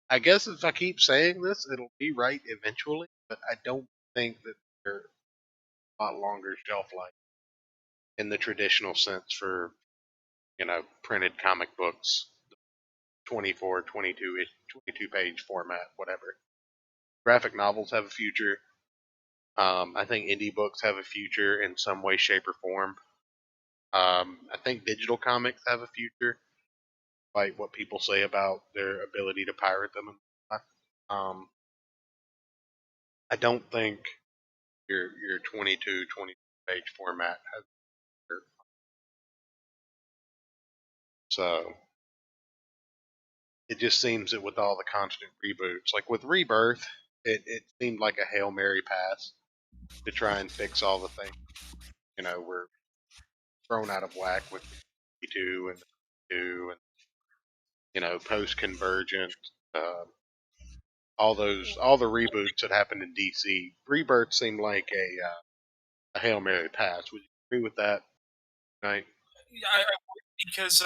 I guess if I keep saying this, it'll be right eventually, but I don't think that there's a lot longer shelf life in the traditional sense for, printed comic books, 24, 22 page format, whatever. Graphic novels have a future. I think indie books have a future in some way, shape, or form. I think digital comics have a future, like what people say about their ability to pirate them. I don't think your 22 page format has. So it just seems that with all the constant reboots, like with Rebirth, it seemed like a Hail Mary pass to try and fix all the things. We're thrown out of whack with 2 and 2 and post Convergent, all the reboots that happened in DC. Rebirth seemed like a Hail Mary pass. Would you agree with that? Right? I because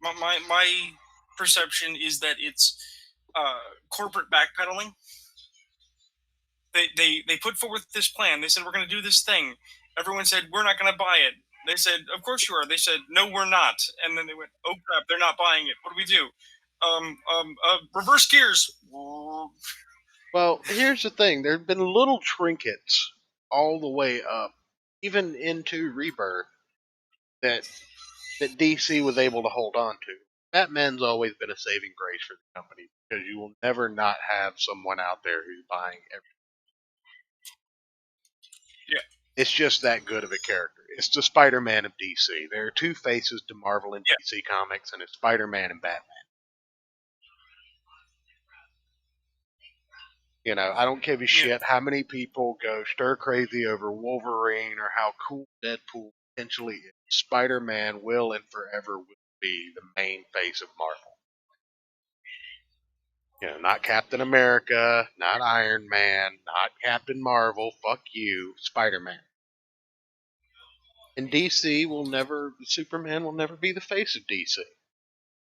my perception is that it's corporate backpedaling. They put forth this plan. They said, we're going to do this thing. Everyone said, we're not going to buy it. They said, of course you are. They said, no, we're not. And then they went, oh crap, they're not buying it. What do we do? Reverse gears. Well, here's the thing. There have been little trinkets all the way up, even into Rebirth, that DC was able to hold on to. Batman's always been a saving grace for the company because you will never not have someone out there who's buying everything. Yeah. It's just that good of a character. It's the Spider-Man of DC. There are two faces to Marvel and DC Comics, and it's Spider-Man and Batman. I don't give a shit how many people go stir crazy over Wolverine or how cool Deadpool potentially is. Spider-Man will and forever will be the main face of Marvel. Not Captain America, not Iron Man, not Captain Marvel, fuck you, Spider-Man. And Superman will never be the face of DC.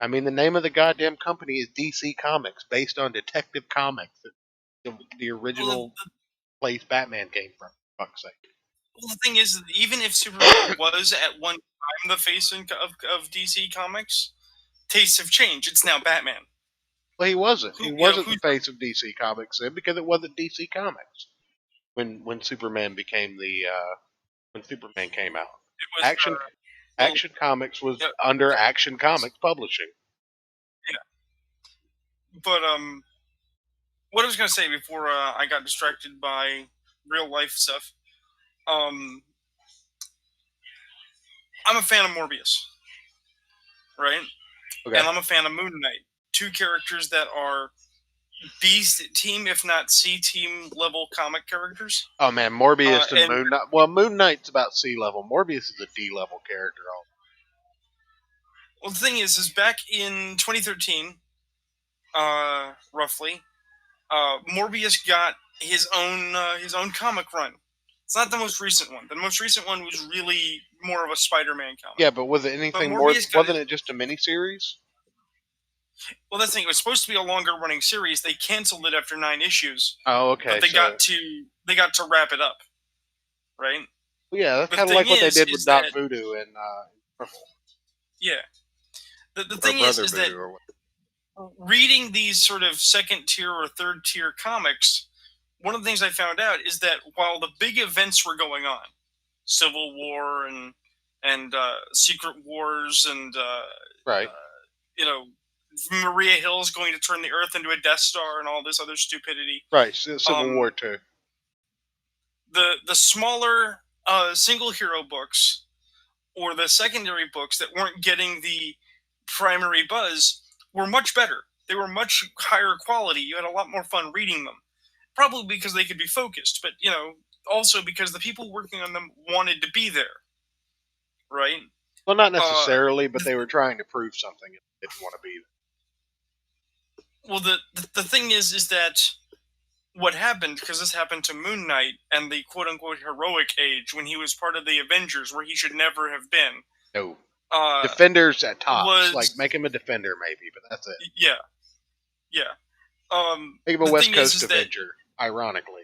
I mean, the name of the goddamn company is DC Comics, based on Detective Comics, the original place Batman came from, for fuck's sake. Well, the thing is, even if Superman was at one time the face of DC Comics, tastes have changed. It's now Batman. Well, he wasn't. He Who- wasn't who- the face of DC Comics then because it wasn't DC Comics when Superman became the when Superman came out. It was Action well, Action Comics was yeah, under Action Comics Publishing. but what I was gonna say before I got distracted by real life stuff. I'm a fan of Morbius, right? Okay. And I'm a fan of Moon Knight. Two characters that are B team, if not C team level comic characters. Oh man, Morbius and and- Moon Knight. Well, Moon Knight's about C level. Morbius is a D level character. Well, the thing is back in 2013, roughly, Morbius got his own comic run. It's not the most recent one. The most recent one was really more of a Spider-Man comic. Yeah, but was it anything But more? Morbius got Wasn't it just a miniseries? Well, that's the thing. It was supposed to be a longer running series. They canceled it after 9 issues, Oh, okay. but they so, got to wrap it up, right? yeah, that's the kind of like thing what they is- did is with Doc that- Voodoo and Yeah. The or thing Brother is Voodoo that or what. reading these sort of second tier or third tier comics, one of the things I found out is that while the big events were going on, Civil War and Secret Wars and Right. Maria Hill's going to turn the Earth into a Death Star and all this other stupidity. Right. Civil War 2. The smaller single hero books or the secondary books that weren't getting the primary buzz were much better. They were much higher quality. You had a lot more fun reading them. Probably because they could be focused, but also because the people working on them wanted to be there. Right? Well, not necessarily, but they were trying to prove something and didn't want to be there. Well, the thing is that what happened, because this happened to Moon Knight and the quote-unquote heroic age when he was part of the Avengers, where he should never have been. No. Defenders at tops. was- Like, make him a defender, maybe, but that's it. Yeah. Make him a The West thing Coast is that- Avenger, ironically.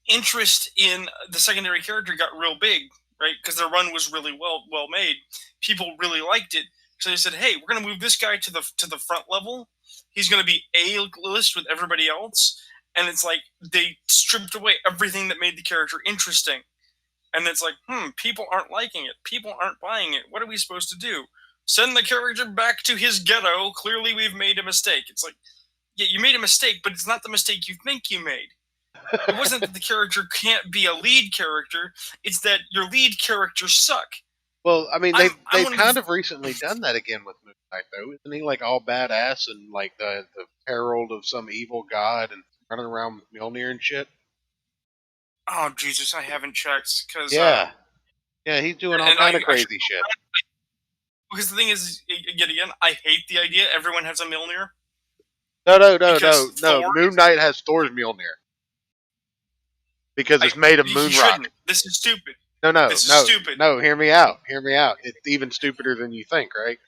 Interest in the secondary character got real big, right? Because their run was really well made. People really liked it, so they said, "Hey, we're going to move this guy to the front level. He's going to be A-list with everybody else." And it's like they stripped away everything that made the character interesting. And it's like, people aren't liking it. People aren't buying it. What are we supposed to do? Send the character back to his ghetto. Clearly, we've made a mistake. It's like, yeah, you made a mistake, but it's not the mistake you think you made. It wasn't that the character can't be a lead character. It's that your lead characters suck. Well, I mean, I'm they've one of kind the- of recently done that again with Moon Knight, though. Isn't he, like, all badass and, like, the herald of some evil god and running around with Mjolnir and shit? Oh, Jesus, I haven't checked. Cause, Yeah. Yeah, he's doing all and kind I- of crazy shit. because the thing is, yet again, I hate the idea everyone has a Mjolnir. No. Because Thor- Moon Knight has Thor's Mjolnir. Because it's made of You moon shouldn't. rock. This is stupid. No, This is stupid. No, hear me out. It's even stupider than you think, right?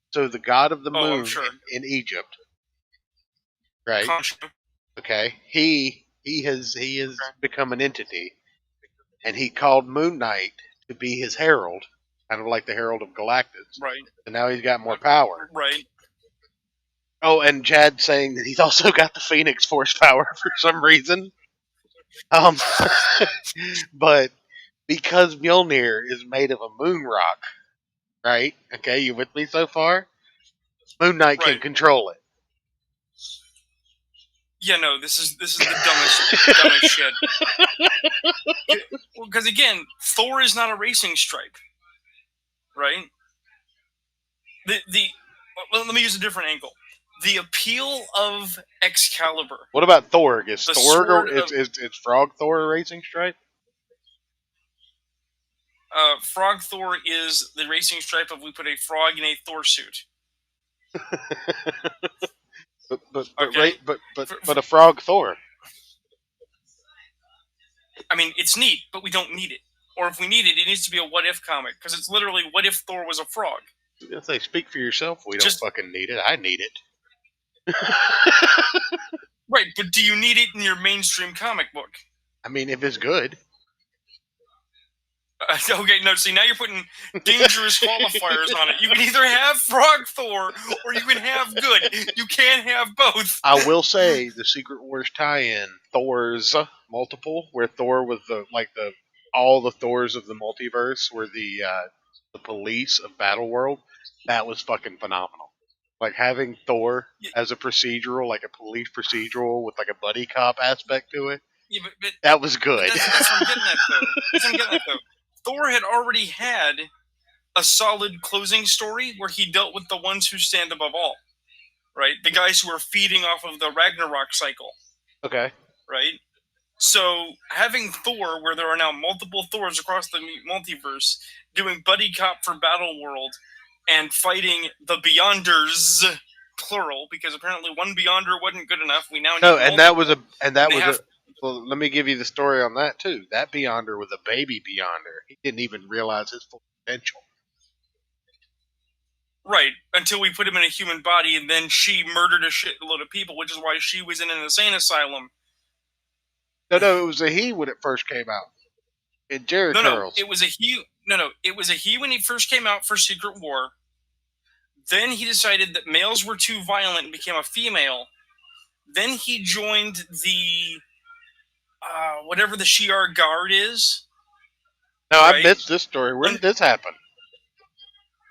So the god of the Oh, I'm moon sure. in Egypt, right? Khonshu. Okay, he has become an entity, and he called Moon Knight to be his herald, kind of like the Herald of Galactus. Right, And now he's got more power. right. Oh, and Chad's saying that he's also got the Phoenix Force power for some reason. But because Mjolnir is made of a moon rock, right? Okay, you with me so far? Moon Knight can Right. control it. Yeah, no, this is the dumbest shit. Well, because again, Thor is not a racing stripe, right? Let me use a different angle. The appeal of Excalibur. What about Thorg? Is The Thorg sword or of- is Frog Thor a racing stripe? Frog Thor is the racing stripe of we put a frog in a Thor suit. But Okay. but a Frog Thor. I mean, it's neat, but we don't need it. Or if we need it, it needs to be a what if comic because it's literally what if Thor was a frog. If they speak for yourself, we don't Just- fucking need it. I need it. Right, but do you need it in your mainstream comic book? I mean, if it's good. Okay, no, see, now you're putting dangerous qualifiers on it. You can either have Frog Thor or you can have good. You can't have both. I will say the Secret Wars tie-in, Thor's multiple, where Thor was all the Thors of the multiverse were the police of Battleworld. That was fucking phenomenal. Like having Thor as a procedural, like a police procedural with like a buddy cop aspect to it. Yeah, but That was good. that's what I'm getting at, though. That's what I'm getting at, though. Thor had already had a solid closing story where he dealt with the ones who stand above all, right? The guys who are feeding off of the Ragnarok cycle, Okay. right? So having Thor, where there are now multiple Thors across the multiverse, doing buddy cop for Battleworld and fighting the Beyonders, plural, because apparently one Beyonder wasn't good enough. We now need multiple. Well, let me give you the story on that too. That Beyonder was a baby Beyonder. He didn't even realize his full potential. Right, until we put him in a human body, and then she murdered a shitload of people, which is why she was in an insane asylum. No, it was a he when it first came out. In Jerry Curls. It was a he. No, it was a he when he first came out for Secret War. Then he decided that males were too violent and became a female. Then he joined the whatever the Shi'ar Guard is. No, right? I missed this story. Where did this happen?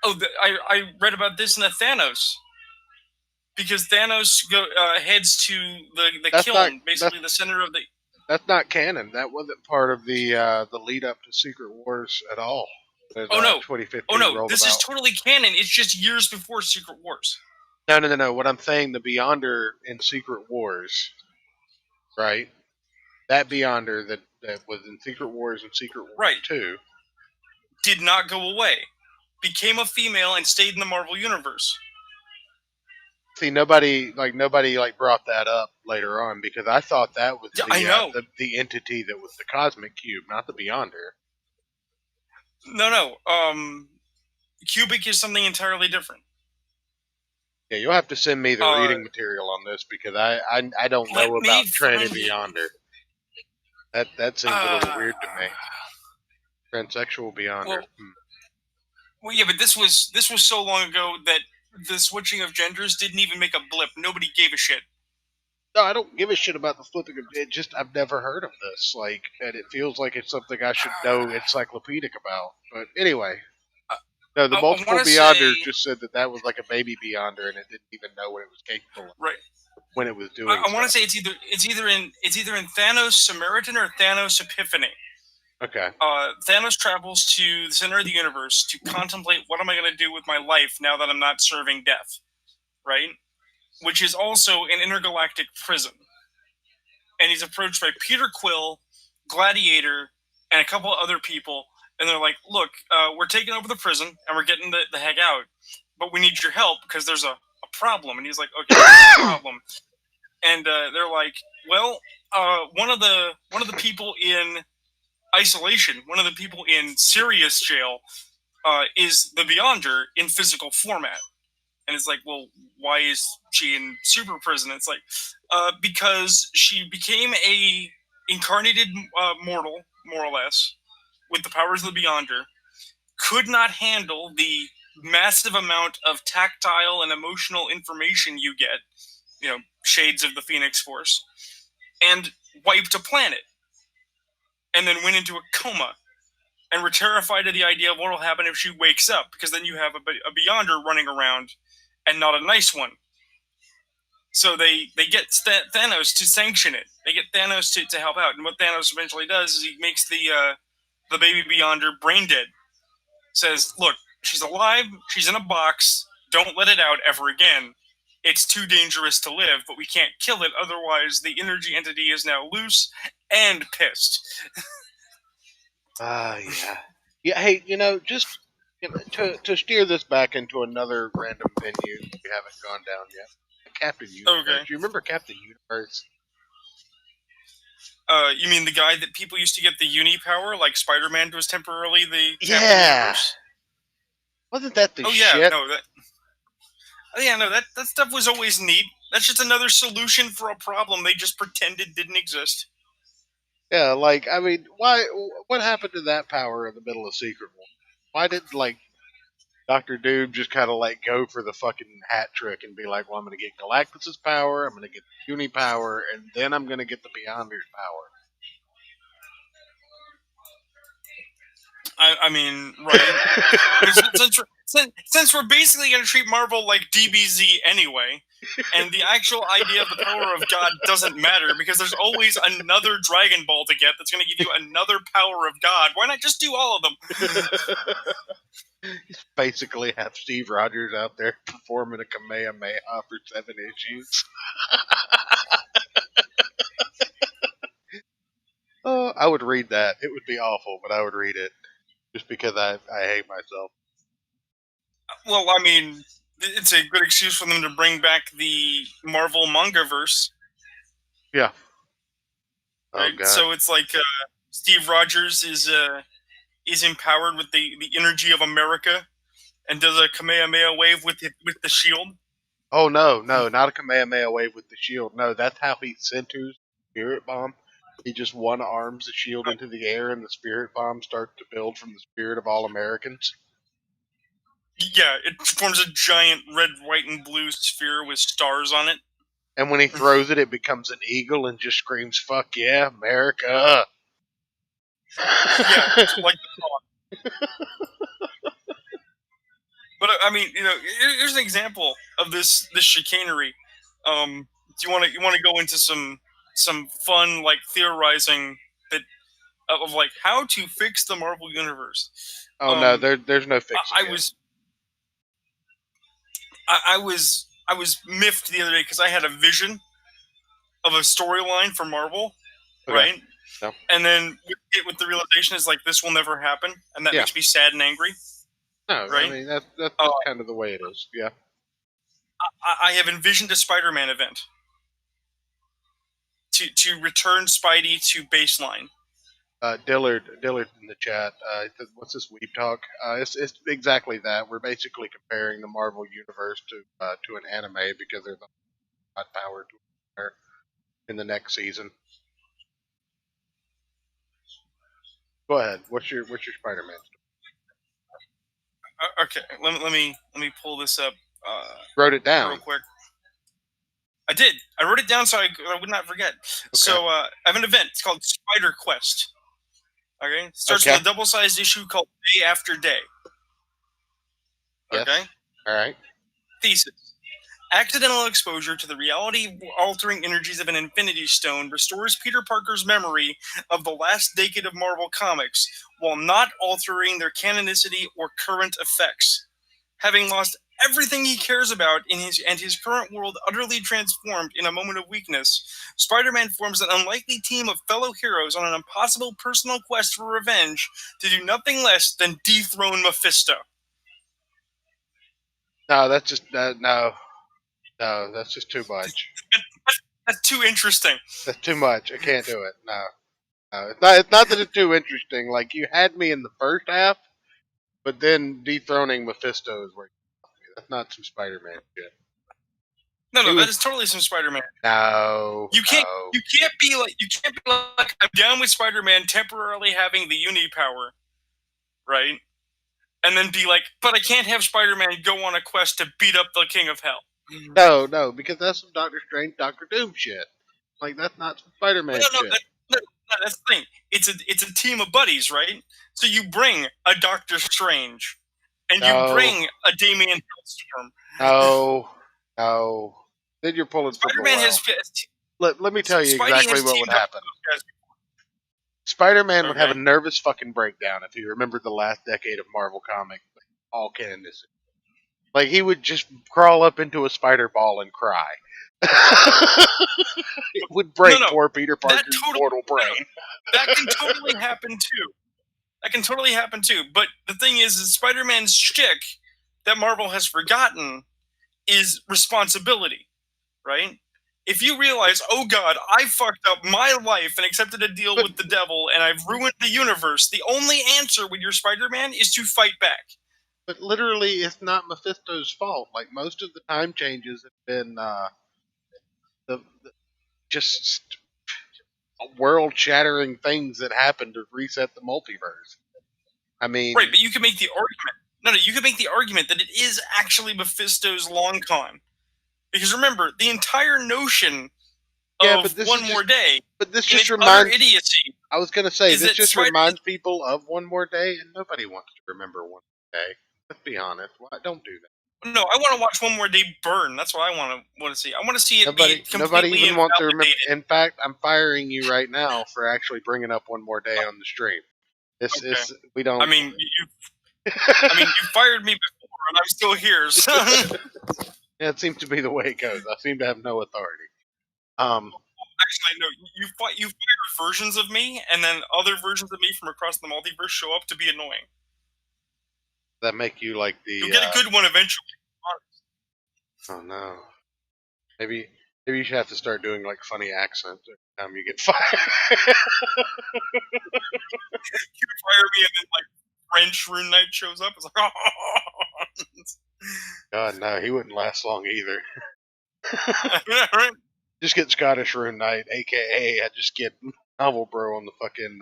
Oh, I read about this in the Thanos. Because Thanos heads to the kiln, basically the center of the... That's not canon. That wasn't part of the lead up to Secret Wars at all. Oh no! 2015 oh no! This is totally canon. It's just years before Secret Wars. No. What I'm saying, the Beyonder in Secret Wars, right? That Beyonder that was in Secret Wars and Secret Wars 2 did not go away. Became a female and stayed in the Marvel Universe. See, nobody brought that up later on because I thought that was the entity that was the Cosmic Cube, not the Beyonder. No. Cubic is something entirely different. Yeah, you'll have to send me the reading material on this because I don't know about Trinity Beyonder. That seems a little weird to me. Transsexual Beyonder. Well, yeah, but this was so long ago that the switching of genders didn't even make a blip. Nobody gave a shit. No, I don't give a shit about the flipping of it. Just I've never heard of this. And it feels like it's something I should know encyclopedic about. But anyway, no, the multiple Beyonders just said that was like a baby Beyonder, and it didn't even know what it was capable of. Right. When it was doing. I want to say it's either in Thanos Samaritan or Thanos Epiphany. Okay. Thanos travels to the center of the universe to contemplate what am I going to do with my life now that I'm not serving death, right? Which is also an intergalactic prison. And he's approached by Peter Quill, Gladiator, and a couple of other people, and they're like, look, we're taking over the prison, and we're getting the heck out, but we need your help because there's a problem. And he's like, okay, what's the problem? And they're like, well, one of the people in isolation, one of the people in Sirius jail, is the Beyonder in physical format. And it's like, well, why is she in super prison? It's like, because she became a incarnated mortal, more or less, with the powers of the Beyonder, could not handle the massive amount of tactile and emotional information you get, shades of the Phoenix Force, and wiped a planet. And then went into a coma, and were terrified of the idea of what will happen if she wakes up, because then you have a Beyonder running around, and not a nice one. So they get Thanos to sanction it. They get Thanos to help out, and what Thanos eventually does is he makes the baby Beyonder brain dead. Says, look, she's alive, she's in a box, don't let it out ever again. It's too dangerous to live, but we can't kill it, otherwise the energy entity is now loose and pissed. Yeah. Yeah, hey, just to steer this back into another random venue we haven't gone down yet. Captain Universe. Okay. Do you remember Captain Universe? You mean the guy that people used to get the uni power, like Spider-Man was temporarily the Captain Universe? Wasn't that the shit? That stuff was always neat. That's just another solution for a problem they just pretended didn't exist. Yeah, like I mean, why? What happened to that power in the middle of Secret War? Why did like Doctor Doom just kind of like go for the fucking hat trick and be like, "Well, I'm going to get Galactus's power, I'm going to get the Uni power, and then I'm going to get the Beyonders power." I mean, right? Since we're basically going to treat Marvel like DBZ anyway, and the actual idea of the power of God doesn't matter because there's always another Dragon Ball to get that's going to give you another power of God. Why not just do all of them? Basically, have Steve Rogers out there performing a Kamehameha for 7 issues. Oh, I would read that. It would be awful, but I would read it just because I hate myself. Well, I mean, it's a good excuse for them to bring back the Marvel Mangaverse. Yeah. Oh Right? god. So it's like Steve Rogers is empowered with the energy of America and does a Kamehameha wave with the shield. Oh no, not a Kamehameha wave with the shield. No, that's how he centers Spirit Bomb. He just one arms the shield into the air, and the Spirit Bomb starts to build from the spirit of all Americans. Yeah, it forms a giant red, white, and blue sphere with stars on it. And when he throws it, it becomes an eagle and just screams, "Fuck yeah, America!" Yeah, like the song. But I mean, here's an example of this chicanery. Do you want to go into some fun like theorizing that of like how to fix the Marvel universe? Oh no, there's no fixing I it. was miffed the other day because I had a vision of a storyline for Marvel, Okay. right? No. And then with the realization is like this will never happen, and that Yeah. makes me sad and angry. No, Right? I mean that's kind of the way it is. Yeah. I have envisioned a Spider-Man event to return Spidey to baseline. Dillard in the chat. What's this weeb talk? It's exactly that. We're basically comparing the Marvel universe to an anime because there's not power to there in the next season. Go ahead. What's your Spider-Man story? Okay, let me pull this up. Wrote it down real quick. I did. I wrote it down so I would not forget. Okay. So I have an event. It's called Spider Quest. Okay, starts with a double-sized issue called Day After Day. Yes. Okay. All right. Thesis. Accidental exposure to the reality-altering energies of an Infinity Stone restores Peter Parker's memory of the last decade of Marvel Comics while not altering their canonicity or current effects. Having lost everything he cares about in his current world utterly transformed in a moment of weakness, Spider-Man forms an unlikely team of fellow heroes on an impossible personal quest for revenge to do nothing less than dethrone Mephisto. No, that's just no, that's just too much. That's too interesting. That's too much. I can't do it. No, it's not that it's too interesting. Like you had me in the first half, but then dethroning Mephisto is where you got me. That's not some Spider-Man shit. No, that is totally some Spider-Man. No, you can't be like I'm down with Spider-Man temporarily having the Uni power, right? And then be like, but I can't have Spider-Man go on a quest to beat up the King of Hell. No, because that's some Doctor Strange, Doctor Doom shit. Like that's not some Spider-Man shit. That's the thing. It's a team of buddies, right? So you bring a Doctor Strange, and you bring a Damian Hellstrom. No. Then you're pulling Spider-Man has. Let me tell you exactly what would happen. Spider-Man would have a nervous fucking breakdown if he remembered the last decade of Marvel Comics, all canonicity. Like he would just crawl up into a spider ball and cry. It would break poor Peter Parker's mortal brain. That can totally happen too. But the thing is Spider-Man's shtick that Marvel has forgotten is responsibility, right? If you realize, oh God, I fucked up my life and accepted a deal with the devil and I've ruined the universe, the only answer with your Spider-Man is to fight back. But literally, it's not Mephisto's fault. Like, most of the time changes have been world-shattering things that happened to reset the multiverse. I mean, Right, but you can make the argument. No, you can make the argument that it is actually Mephisto's long con. Because remember, the entire notion yeah, of but this One is More just, Day, but this in just its utter reminds. idiocy, I was gonna say is this that just Spider- reminds people of One More Day, and nobody wants to remember One More Day. Let's be honest. Why don't do that? No, I want to watch One More Day burn. That's what I want to see. I want to see it be Nobody completely even wants to remember. invalidated. In fact, I'm firing you right now for actually bringing up One More Day on the stream. This Okay. is we don't. I mean, you fired me before, and I'm still here. So. Yeah, it seems to be the way it goes. I seem to have no authority. Actually, no. You fired versions of me, and then other versions of me from across the multiverse show up to be annoying. That make you like the. You'll get a good one eventually. Oh no. Maybe you should have to start doing like funny accents every time you get fired. You fire me, and then like French Rune Knight shows up. It's like, oh. God, no, he wouldn't last long either. Right? Just get Scottish Rune Knight, aka I just get Novel Bro on the fucking.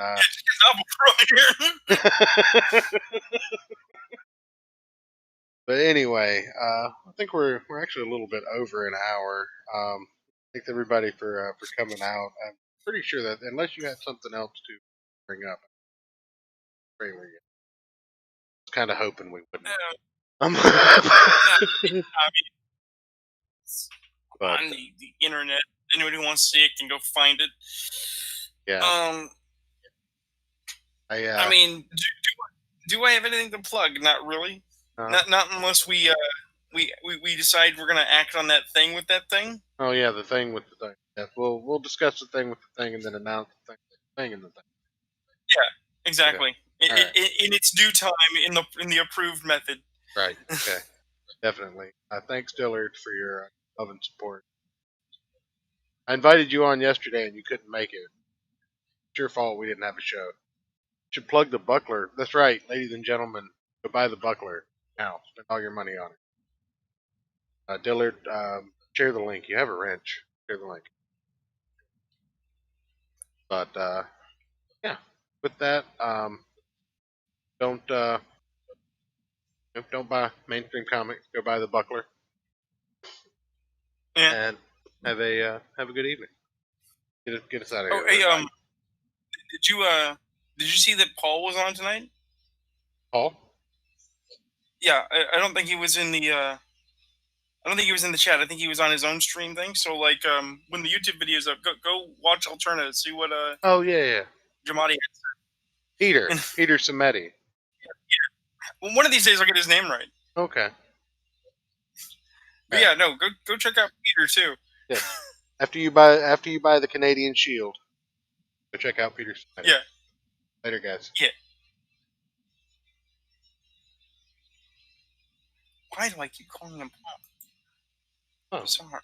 But anyway, I think we're actually a little bit over an hour. Thanks everybody for coming out. I'm pretty sure that unless you had something else to bring up, I was kind of hoping we wouldn't. But, on the internet, anybody who wants to see it can go find it. yeah. I mean, do I have anything to plug? Not really. Not unless we decide we're gonna act on that thing with that thing. Oh yeah, the thing with the thing. Yeah, we'll discuss the thing with the thing and then announce the thing and the thing. Yeah, exactly. Okay. In its due time, in the approved method. Right. Okay. Definitely. Thanks, Dillard, for your love and support. I invited you on yesterday and you couldn't make it. It's your fault we didn't have a show. You should plug the buckler. That's right, ladies and gentlemen. Go buy the buckler now. Spend all your money on it. Dillard, share the link. You have a wrench. Share the link. But yeah, with that, don't buy mainstream comics. Go buy the buckler. Yeah. And have a good evening. Get us out of here. Oh, hey, did you see that Paul was on tonight? Paul? Yeah, I don't think he was in the. I don't think he was in the chat. I think he was on his own stream thing. So like, when the YouTube video's up, go watch Alterna. See what Oh yeah. Jamadi had said. Peter Samedi. Yeah. Well, one of these days I'll get his name right. Okay. But yeah, no, go check out Peter too. Yeah. After you buy the Canadian Shield, go check out Peter Samedi. Yeah. Later, guys. Yeah. Why do I keep calling him Paul? Oh. Bizarre.